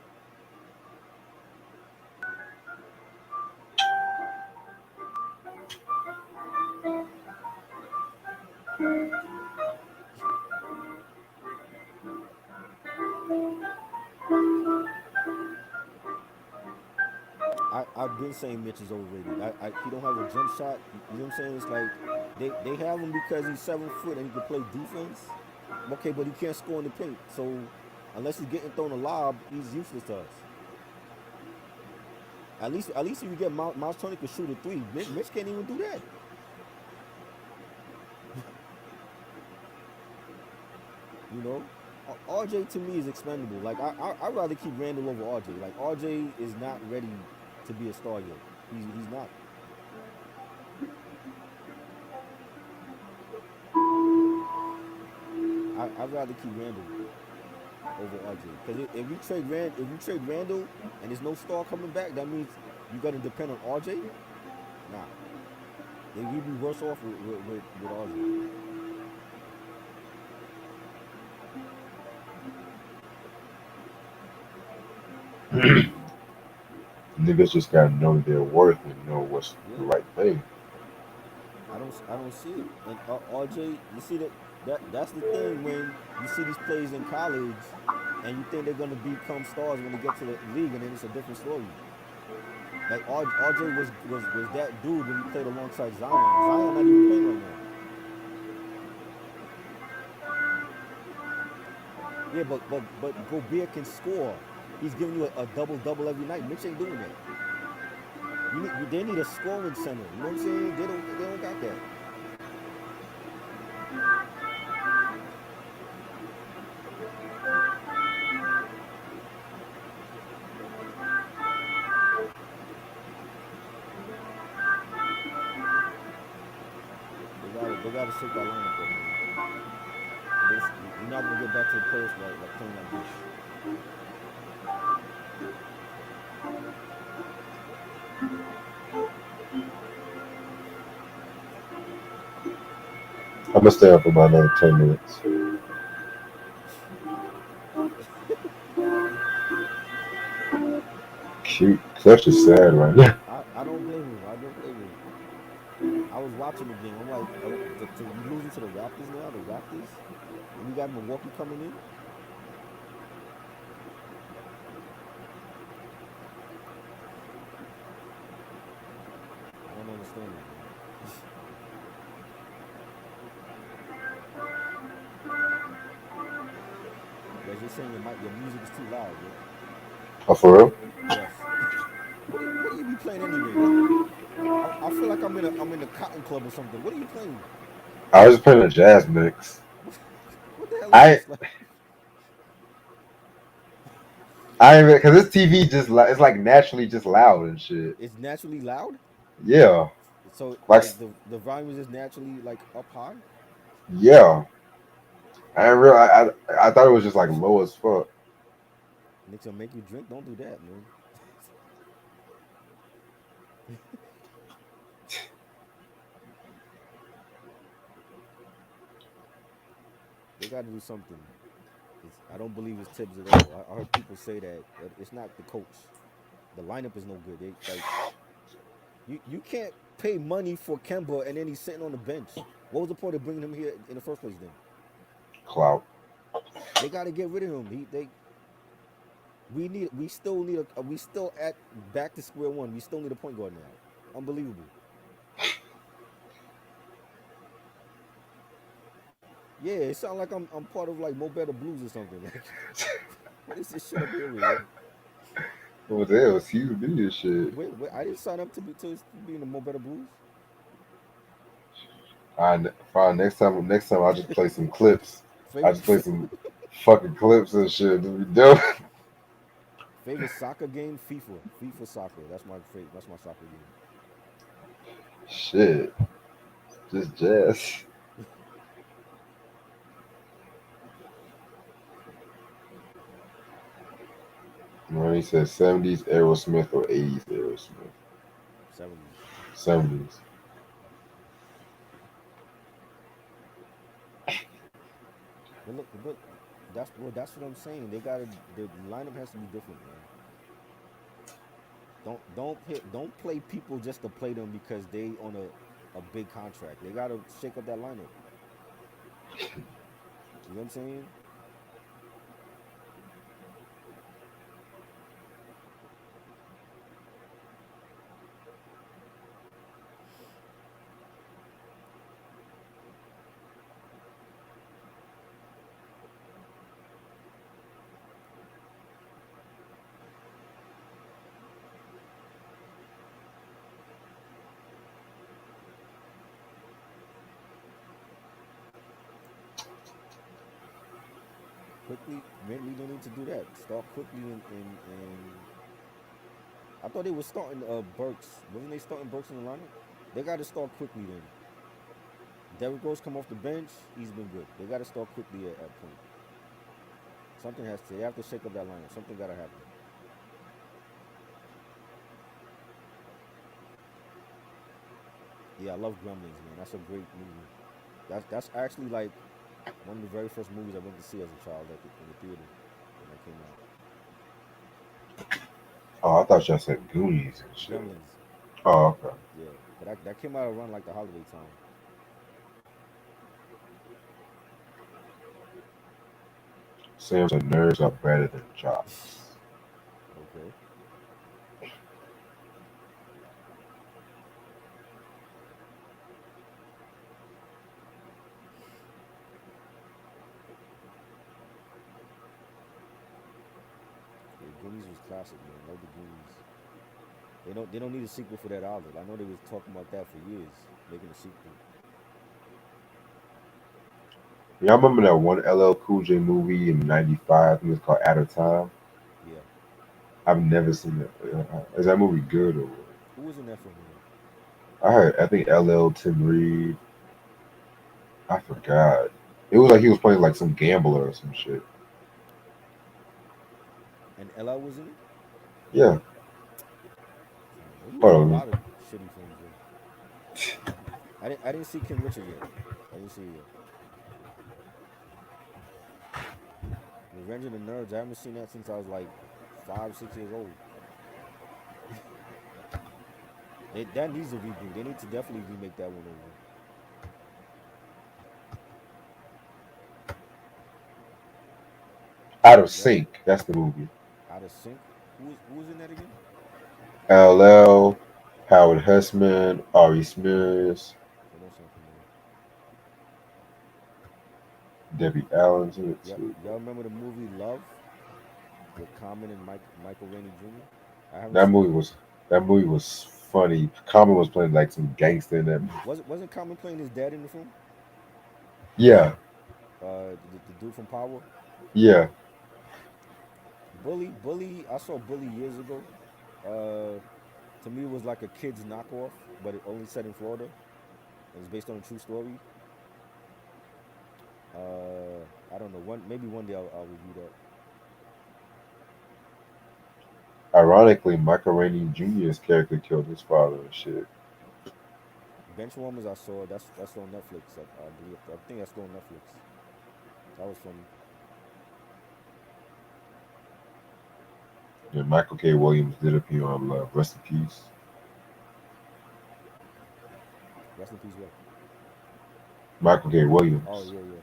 I've been saying Mitch is overrated. He don't have a jump shot. You know what I'm saying? It's like they have him because he's 7 foot and he can play defense. Okay, but he can't score in the paint. So unless he's getting thrown a lob, he's useless to us. At least if you get Miles Turner can shoot a three. Mitch can't even do that. You know, RJ to me is expendable. Like I'd rather keep Randall over RJ. Like RJ is not ready to be a star yet. He's not. I'd rather keep Randall over RJ because if we trade Randall and there's no star coming back, that means you got to depend on RJ. Nah, we'd be worse off with RJ. Niggas just gotta know their worth and know what's the Yeah, right thing. I don't see it. And RJ, you see that's the thing when you see these players in college and you think they're gonna become stars when they get to the league, and then it's a different story. Like RJ was that dude when he played alongside Zion. Zion not even playing right now. Yeah, but Gobert can score. He's giving you a double double every night. Mitch ain't doing that. They need a scoring center. You know what I'm saying? They don't got that. They gotta shake that lineup up, man. We're not gonna get back to the playoffs like playing like this. I'm gonna stay up for about another 10 minutes. Cute. Clutch is sad right now. I don't blame him. I don't blame him. I was watching the game. I'm like, we losing to the Raptors now. The Raptors, and we got Milwaukee coming in. I don't understand it, man. Because you're saying your music is too loud, yeah? Oh, for real? Yes. What do you be playing anyway? I feel like I'm in a cotton club or something. What are you playing? I was just playing a jazz mix. What the hell is I this? Like, I because this TV just it's like naturally just loud and shit. it's naturally loud. Yeah, So like like the volume is just naturally like up high. yeah. I didn't realize. I thought it was just like low as fuck. Nix will make you drink. Don't do that, man. They got to do something. I don't believe it's Tibbs at all. I heard people say that it's not the coach. The lineup is no good. They like you can't pay money for Kemba and then he's sitting on the bench. What was the point of bringing him here in the first place? Then Clout. they got to get rid of him. We still at back to square one. We still need a point guard now. Unbelievable. Yeah, it sounds like I'm part of like Mo Better Blues or something. Like, what is this shit up here with, yo? What the hell? CUB and shit. Wait, I didn't sign up to be in the Mo Better Blues. Fine. Next time, I'll just play some clips. I Favorite just play some fucking clips and shit. To be dope. favorite soccer game? FIFA. FIFA soccer. That's my favorite. That's my soccer game. Shit. Just jazz. When he said 70s Aerosmith or 80s Aerosmith. 70s. 70s. But look, but that's what I'm saying. The lineup has to be different, man. Don't play people just to play them because they on a big contract. They gotta shake up that lineup. You know what I'm saying? Quickly, maybe they need to do that. Start quickly and I thought they were starting Burks. Wasn't they starting Burks in the lineup? They got to start quickly then. Derrick Rose come off the bench. He's been good. They got to start quickly at point. Something has to. They have to shake up that lineup. Something got to happen. Yeah, I love Gremlins, man. That's a great movie. That's actually like one of the very first movies I went to see as a child at in the theater when that came out. Oh, I thought y'all said Goonies and shit. Gremlins. Oh, okay. Yeah, but that came out around like the holiday time. Sam said nerds are better than jocks. Okay. Yeah, Goonies was classic, man. Love the Goonies. They don't need a sequel for that either. I know they was talking about that for years, making a sequel. Y'all remember that one LL Cool J movie in '95? I think it was called Out of Time. Yeah. I've never seen it. Is that movie good or what? Who was in that film again? I think LL, Tim Reed. I forgot. It was like he was playing like some gambler or some shit. And Ella was in it. Yeah. He was in a Hold on. lot of shitty films though. I didn't see King Richard yet. I didn't see it yet. Revenge of the Nerds. I haven't seen that since I was like 5, 6 years old. That needs a reboot. They need to definitely remake that one over. Out of Yep. Sync. That's the movie. Out of sync. Who was in that again? LL, Howard Hessman, Ari Smears, They don't sound familiar. Debbie Allen's in it Yep. too. Y'all remember the movie Love with Common and Michael Rainey Jr.? I haven't That seen movie that. was that movie was funny. Common was playing like some gangster in that movie. Wasn't Common playing his dad in the film? Yeah, The dude from Power. yeah. Bully. I saw Bully years ago. Uh, to me, it was like a kid's knockoff, but it only set in Florida. It was based on a true story. I don't know. Maybe one day I'll review that. Ironically, Michael Rainey Jr.'s character killed his father and shit. Benchwarmers I saw. That's on Netflix. I believe. I think that's still on Netflix. That was funny. And Michael K. Williams did appear on Love. Rest in peace. Rest in peace. What? Michael K. Oh Williams. yeah, yeah.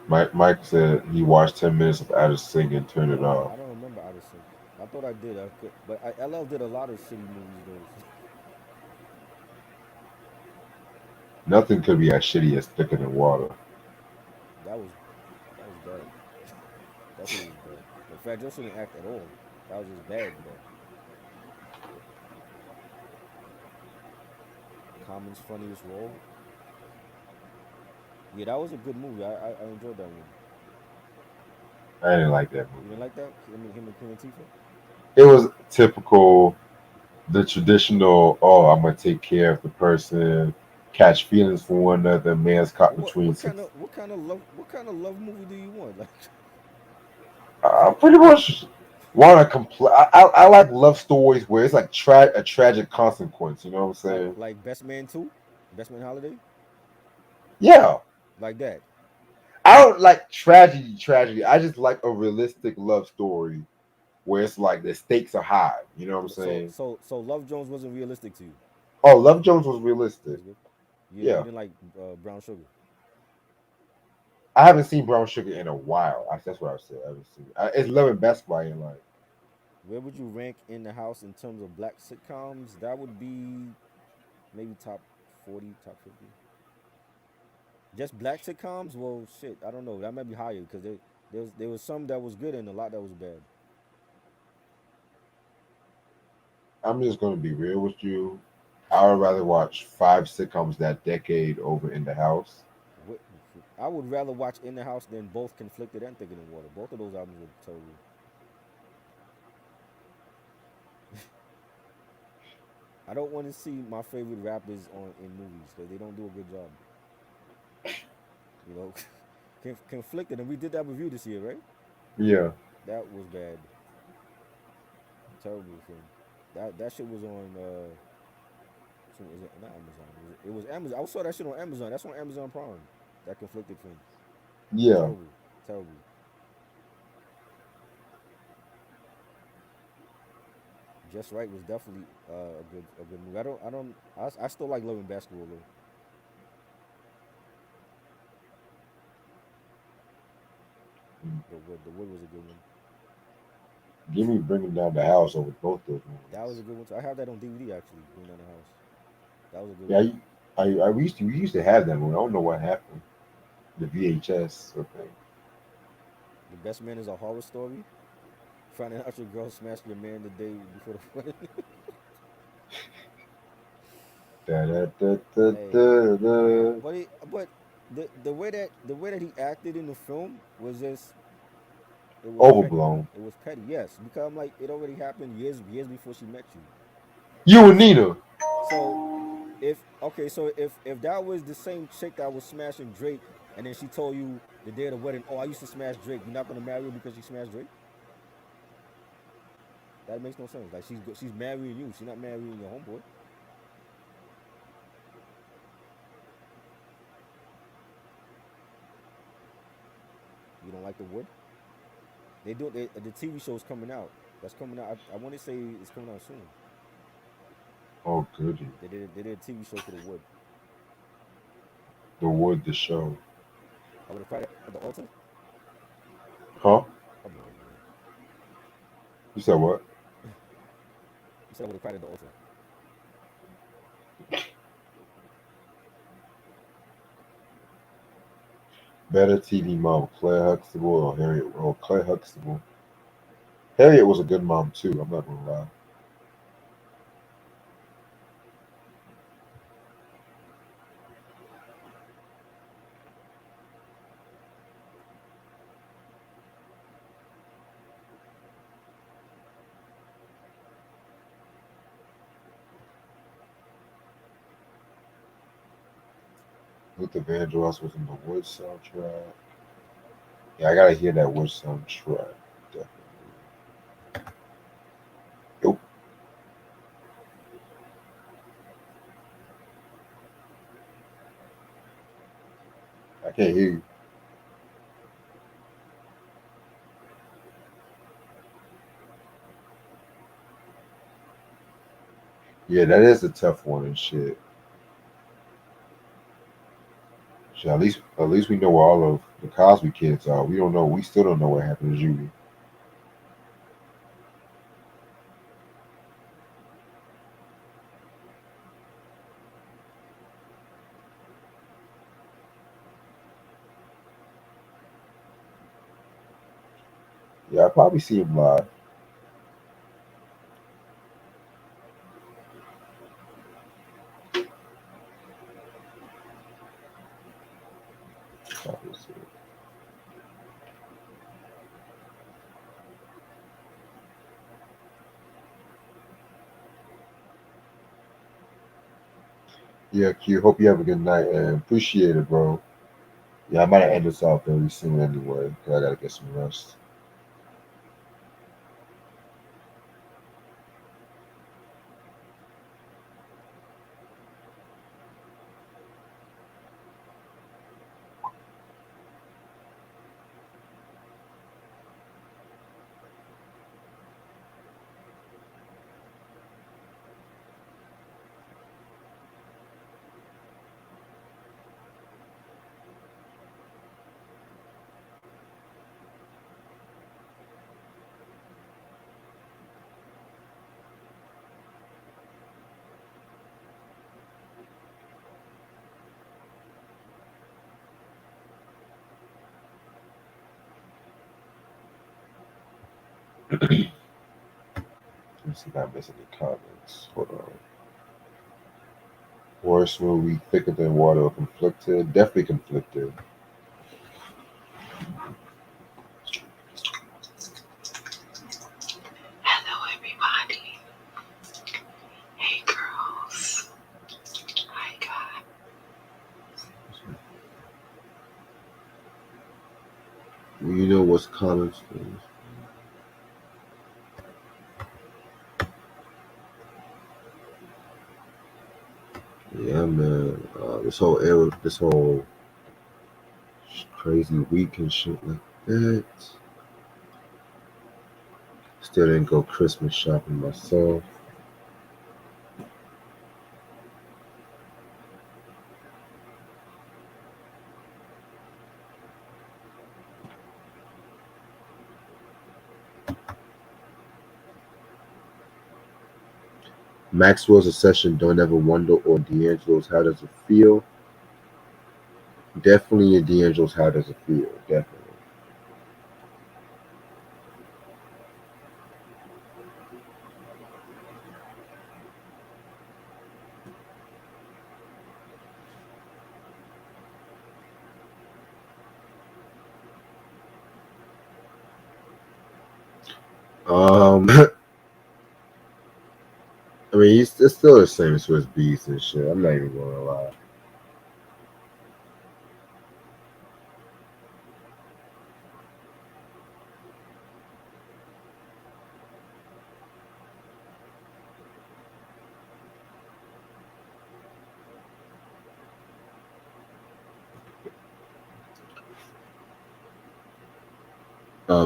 Mike said he watched 10 minutes of Out of Sync and turned it off. I don't remember Out of Sync. I thought I did. I could, but LL did a lot of shitty movies though. Nothing could be as shitty as Thicker Than Water. that was that was bad. Definitely was bad. In fact, Joe shouldn't act at all. That was just bad. Bad. Common's funniest role. Yeah, that was a good movie. I enjoyed that one. I didn't like that You movie. didn't like that? Him and Queen Latifah. It was typical, the traditional, oh, I'm going to take care of the person, catch feelings for one another, man's caught What between what kind six. of what kind of love movie do you want? Like I pretty much want to compl I like love stories where it's like a tragic consequence, you know what I'm saying? like Best Man 2? Best Man Holiday? Yeah. like that. I don't like tragedy. I just like a realistic love story where it's like the stakes are high. You know what I'm saying? So Love Jones wasn't realistic to you. Oh, Love Jones was realistic. That's good. You Yeah. didn't like Brown Sugar. I haven't seen Brown Sugar in a while. That's what I said. I haven't seen. It's Love and Basketball in like. Where would you rank In the House in terms of black sitcoms? That would be maybe top 40, top 50. Just black sitcoms? Well, shit, I don't know. That might be higher because there was some that was good and a lot that was bad. I'm just gonna be real with you. I would rather watch 5 sitcoms that decade over In the House. Wh- I would rather watch In the House than both Conflicted and Thicker Than Water. Both of those albums were terrible. I don't want to see my favorite rappers on in movies because they don't do a good job. You know, Conflicted, and we did that review this year, right? Yeah. That was bad, terrible film. That shit was on. So was it not Amazon? It was Amazon. I saw that shit on Amazon. That's on Amazon Prime. That Conflicted film. Yeah. Terrible, terrible. Just Right was definitely a good movie. I still like Loving Basketball though. The Wood was a good one. Give me Bringing Down the House over both those That was movies. a good one too. I have that on DVD actually. Being on the house. That was a good Yeah, one. we used to have that movie. I don't know what happened. The VHS or thing. The Best Man is a horror story. Finding out your girl smashed your man the day before the wedding. Da, da, da, da, Hey, da, da. but the way that he acted in the film was just it was petty. Overblown. It was petty, yes, because I'm like it already happened years before she met you. You and Nina. So if that was the same chick that was smashing Drake, and then she told you the day of the wedding, oh, I used to smash Drake, you're not gonna marry her because she smashed Drake? That makes no sense. Like she's marrying you, she's not marrying your homeboy. You don't like the wood? The TV show's coming out. That's coming out. I want to say it's coming out soon. Oh, goody. They did a TV show for the wood. The Wood, the show. I would have cried at the altar. Huh? I'll be right, man. You said what? You said I would have cried at the altar. Better TV mom, Claire Huxtable or Harriet? Oh, Claire Huxtable. Harriet was a good mom too. I'm not gonna lie. Luther Vandross was in the Wood soundtrack. Yeah, I gotta hear that Wood soundtrack. Definitely. Nope, I can't hear you. Yeah, that is a tough one and shit. Shit, at least we know where all of the Cosby kids are. We don't know. We still don't know what happened to Judy. Yeah, I probably see him live. Probably see him. Yeah, Q. Hope you have a good night and appreciate it, bro. Yeah, I might end this off very soon anyway, because I gotta get some rest. Let me see if I miss any comments. Hold on. Horse movie thicker than water or conflicted? Definitely conflicted. Hello, everybody. Hey, girls. Hi, guys. You know what's comments? Yeah, man. This whole crazy week and shit like that. Still didn't go Christmas shopping myself. Maxwell's a session. Don't ever wonder. Or D'Angelo's How Does It Feel? Definitely in D'Angelo's How Does It Feel? Definitely. I mean, it's still the same Swiss Beats and shit. I'm not even gonna lie.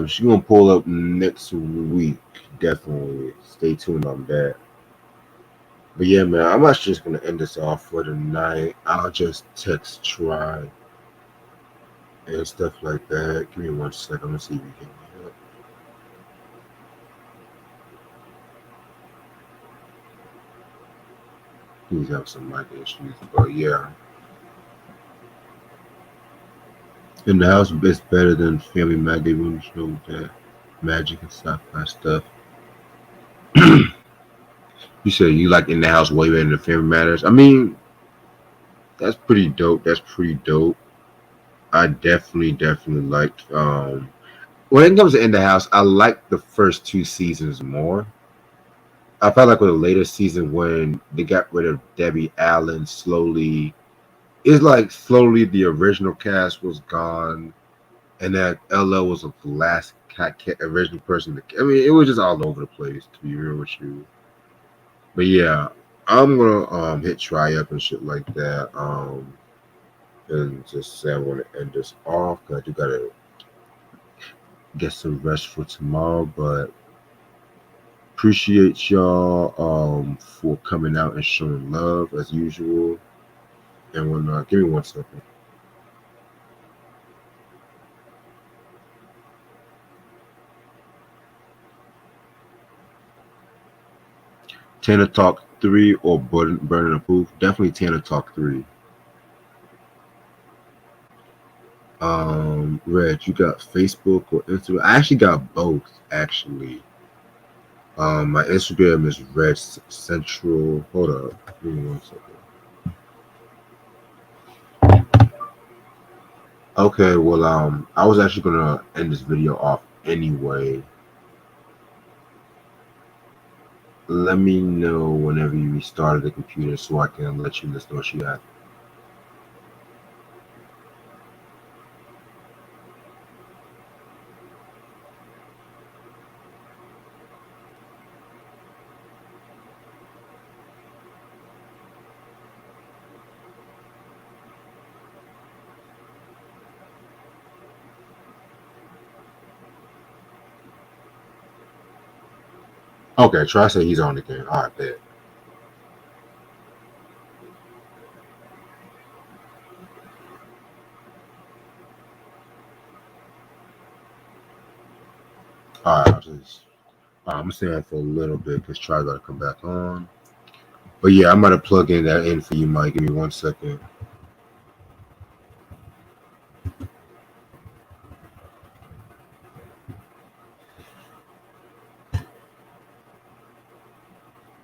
She's gonna pull up next week. Definitely. Stay tuned on that. But yeah, man, I'm actually just gonna end this off for tonight. I'll just text try and stuff like that. Give me 1 second. I'm gonna see if you can hear it. He's having some mic issues, but yeah. In the house, it's better than Family Matters room show with that magic and stuff, that stuff. You said you like In the House way better than Family Matters. I mean, that's pretty dope. That's pretty dope. I definitely liked. When it comes to In the House, I like the first two seasons more. I felt like with the later season when they got rid of Debbie Allen slowly, it's like slowly the original cast was gone, and that LL was the last original person. I mean, it was just all over the place. To be real with you, but yeah, I'm gonna hit try up and shit like that. And just say I want to end this off. 'Cause I do gotta get some rest for tomorrow, but appreciate y'all for coming out and showing love as usual and whatnot. Give me 1 second. Tanner Talk 3 or Burning a Proof? Definitely Tanner Talk 3. Reg, you got Facebook or Instagram? I actually got both actually. My Instagram is Reg Central. Hold up. Give me 1 second. Okay, well, I was actually gonna end this video off anyway. Let me know whenever you restarted the computer so I can let you listen to what you got. Okay, try to say he's on again. All right, bet. All right, I'm gonna stay on for a little bit because Try gotta come back on. But yeah, I'm gonna plug in that in for you, Mike. Give me 1 second.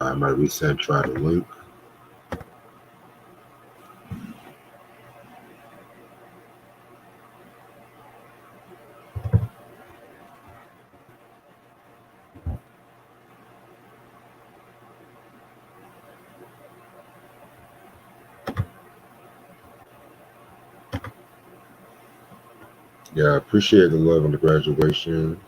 I might resend, try the link. Yeah, I appreciate the love and the graduation.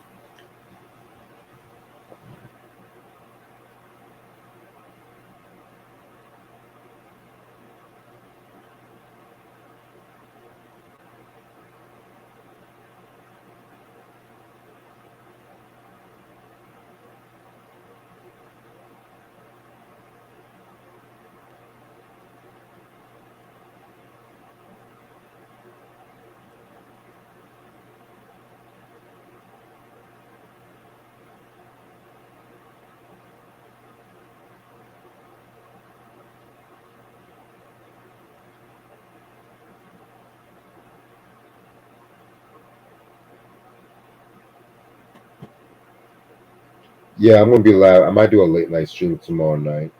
Yeah, I'm gonna be live. I might do a late night stream tomorrow night.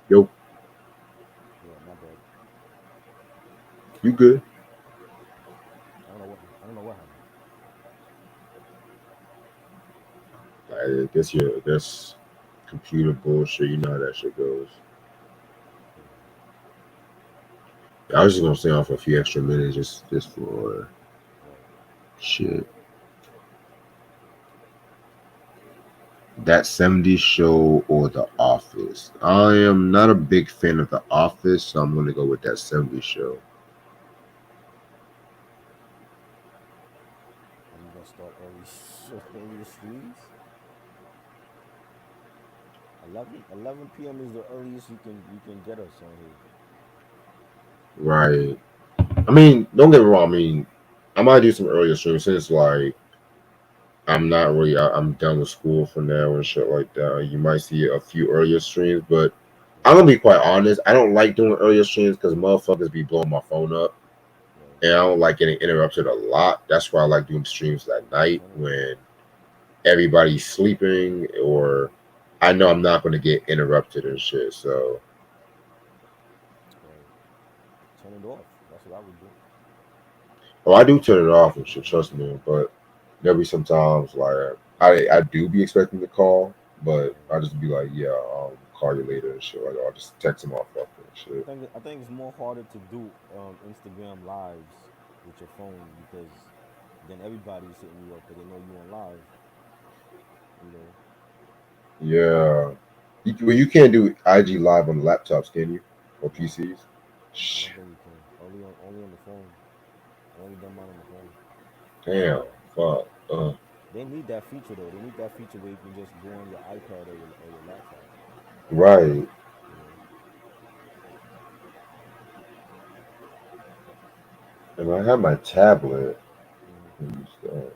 Yo, Yeah, my bad. you good? I don't know what happened. I guess you. I guess computer bullshit. You know how that shit goes. Yeah, I was just gonna stay on for a few extra minutes, just for right. shit. That 70s show or The Office. I am not a big fan of The Office, so I'm gonna go with that 70s show. And you're gonna start early, earlier streams. 11 p.m. is the earliest you can get us on here. Right. I mean, don't get me wrong. I mean, I might do some earlier streams since like I'm not really. I'm done with school for now and shit like that. You might see a few earlier streams, but I'm Right, gonna be quite honest. I don't like doing earlier streams because motherfuckers be blowing my phone up, right. and I don't like getting interrupted a lot. That's why I like doing streams at night Turn it off. when everybody's sleeping, or I know I'm not gonna get interrupted and shit. So, Right. Turn it off. That's what I would do. oh, I do turn it off and shit. Hmm. Trust me, but there'll be sometimes like I do be expecting the call, but Right. I just be like, yeah, I'll call you later and shit. Like, I'll just text them off and shit. I think it's more harder to do Instagram lives with your phone because then everybody's hitting you up because they know you on live. You know. Yeah, well, you can't do IG live on laptops, can you, or Nah, PCs? I Shh, don't think you can. Only on the phone. I only done mine on the phone. damn, fuck. They need that feature though. They need that feature where you can just go on your iPad or your laptop. Right. You know. And I have my tablet. Hmm. Use that.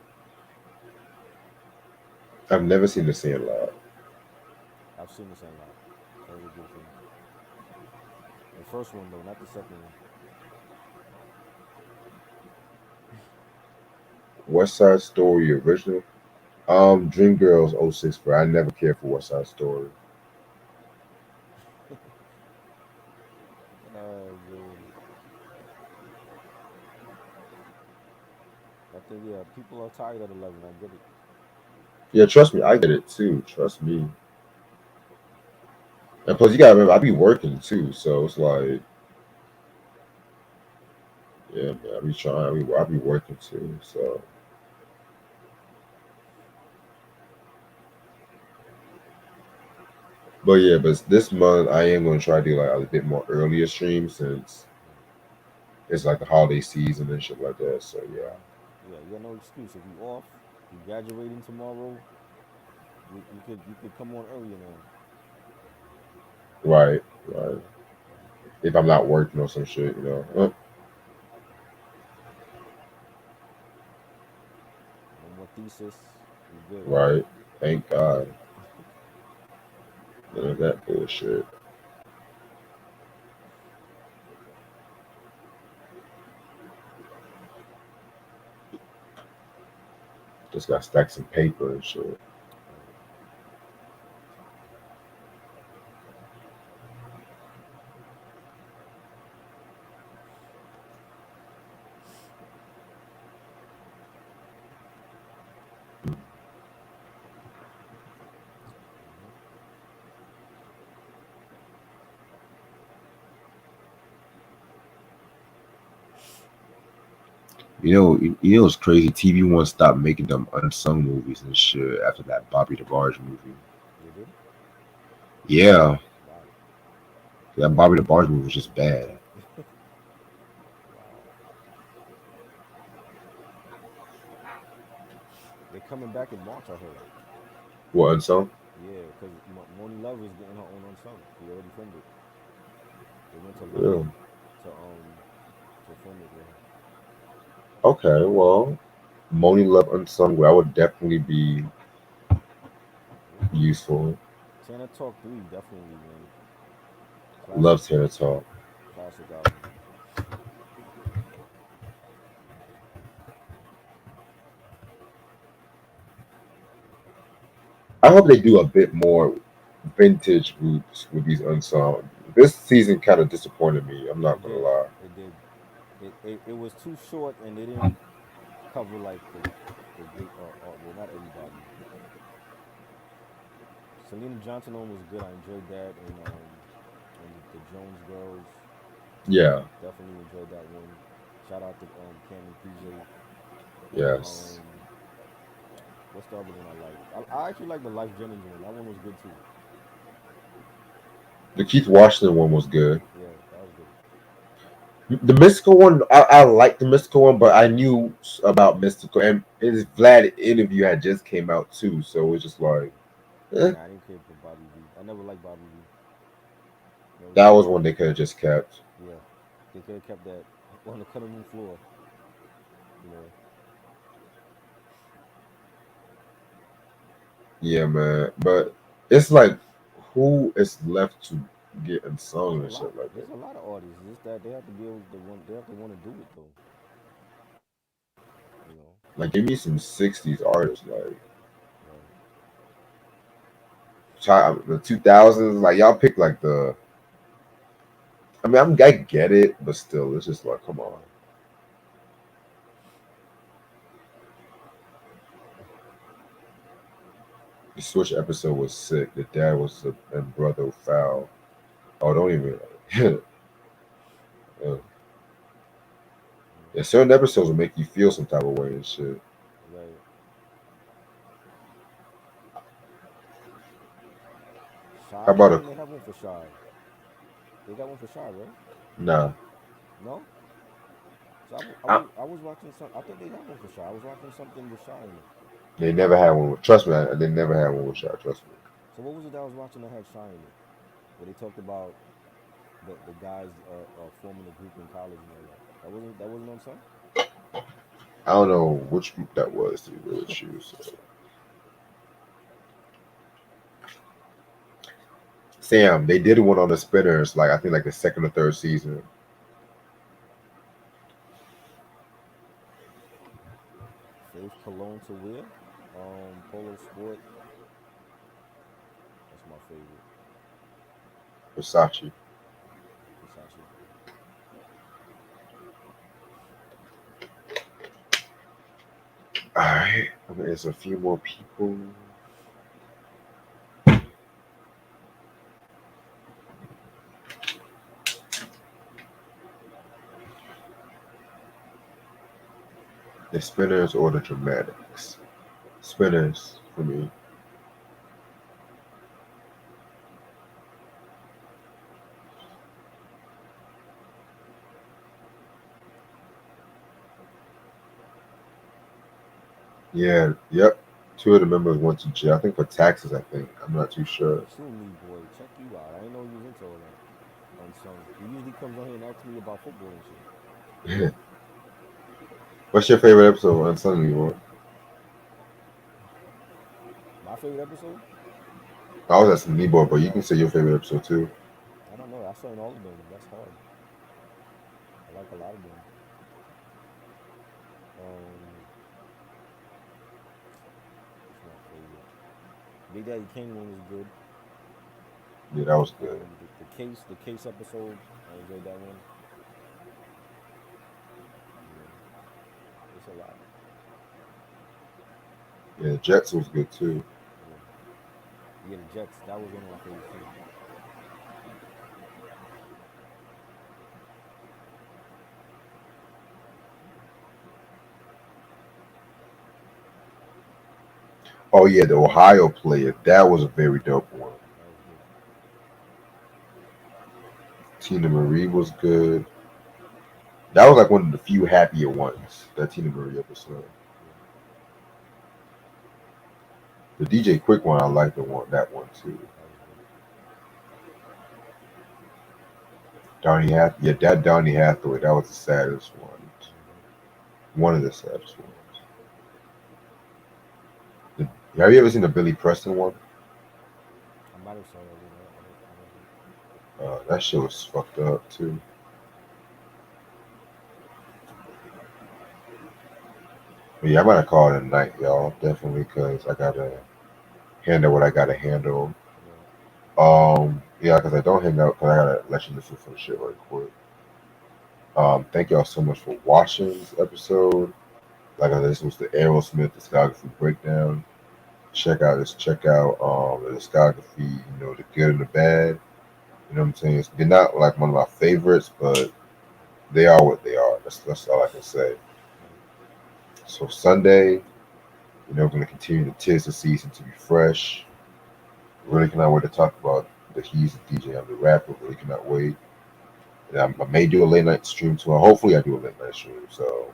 I've never seen the Sandlot. I've seen this a lot. That was a good film. The first one though, not the second one. West Side Story original. Dreamgirls '06, but I never cared for West Side Story. Oh man. I think yeah, people are tired at 11. I get it. Yeah, trust me, I get it too. Trust me. And plus, you gotta remember, I be working too, so it's like, yeah, man, I be trying. I be working too. So, but yeah, but this month I am gonna try to do like a bit more earlier streams since Right. it's like the holiday season and shit like that. So yeah, Yeah, you got no excuse. If you off, you graduating tomorrow, you could come on earlier now. right, You right. know, If I'm not working or some shit, no more thesis. You good. right. Thank God, none of that bullshit. Just got stacks of paper and shit. Right. Hmm. You know it's crazy. TV One stopped making them unsung movies and shit after that Bobby DeBarge movie. They did. Yeah, Wow. that Bobby DeBarge movie was just bad. Wow. They're coming back in March. I heard. What unsung? Yeah, because Moni Love is getting her own unsung. She already filmed it. They went to Yeah. London to um to film it with her. Okay, well, Moni Love unsung. That would definitely be Yeah. useful. Tana Talk 3 definitely, man. Classic, Love Tana Talk. classic album. I hope they do a bit more vintage groups with these unsung. This season kind of disappointed me. I'm not It gonna did. lie. It did. It was too short, and they didn't cover like the great. Well, not everybody. Selena Johnson one was good. I enjoyed that, and the Jones Girls Yeah. definitely enjoyed that one. Shout out to Cam and PJ. Yes. Um, what's the other one I like? I actually like the Life Jennings one. That one was good too. The Keith Washington one was good. Yeah, that was good. The Mystical one, I liked the Mystical one, but I knew about Mystical, and his Vlad interview had just came out too, so it was just like, eh. Nah, I didn't care for Bobby V. I never liked Bobby V. Never That did. was one they could have just kept. Yeah, they could have kept that on the cutting room floor. You know, Yeah, man. But it's like, who is left to get there's unsung a and lot. shit like There's that? a lot of artists. It's just that they have to be able to want. They have to want to do it though. You know, Like, give me some '60s artists, like right? the 2000s. Like, y'all pick like the. I mean, I get it, but still, it's just like, come on. Yeah. The Switch episode was sick. The dad was and brother foul. Oh, don't even. uh, Mm. yeah, certain episodes will make you feel some type of way and shit. Right. How Shy. I about don't a think they have one for Shy. They got one for Shy, right? nah? No. So I, I was watching some. I thought they had one for Shy. I was watching something with Shy in it. they never had one. Trust me, they never had one with shot. Trust me. So what was it that I was watching that had Shy in it? Where they talked about the guys forming a group in college and all that. That wasn't on some. I don't know which group that was to be real with you. So. Sam, they did one on the Spinners, like I think like the second or third season. Faith Cologne to wear. Polo Sport. That's my favorite. Versace. Versace. All right, there's a few more people. The Spinners or the Dramatics. Spinners for me. Yeah, yep. Two of the members went to jail. I think for taxes. I think I'm not too sure. True me, boy. Check you out. I didn't know you was into all that. Unsung. He usually comes on here and asks me about football and shit. What's your favorite episode on Sunday War? My favorite episode? I was asking Nemo, but you can say your favorite episode too. I don't know. I saw in all of them. That's hard. I like a lot of them. Um, what's my favorite? Big Daddy Kane one was good. Yeah, that was good. The case episode. I enjoyed that one. Yeah, it's a lot. Yeah, the Jets was good too. Yeah, yeah. The Jets. That was one of my favorites too. Oh yeah, the Ohio player. That was a very dope one. That was good. Tina Marie was good. That was like one of the few happier ones. That Tina Marie episode. Yeah, The DJ Quick one, I like the one that one too. that was good. Donny Hath, yeah, that Donny Hathaway. That was the saddest one. Hmm. One of the saddest ones. The, have you ever seen the Billy Preston one? I might have saw that one. I haven't. That shit was fucked up too. But yeah, I'm gonna call it a night, y'all. Definitely, cause I gotta handle what I gotta handle. Right. Yeah, cause I don't hang out, cause I gotta let you listen to the shit right quick. Thank y'all so much for watching this episode. Like I said, this was the Aerosmith discography breakdown. Check out the discography, the good and the bad. You know what I'm saying? They're not like one of my favorites, but they are what they are. That's all I can say. Right. So Sunday, we're gonna continue to tis the season to be fresh. Really cannot wait to talk about the He's a DJ. I'm the rapper. Really cannot wait. And I may do a late night stream tomorrow. Hopefully, I do a late night stream, so Right.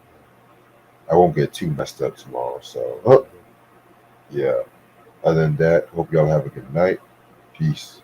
I won't get too messed up tomorrow. So, Sounds good. yeah. Other than that, hope y'all have a good night. Peace.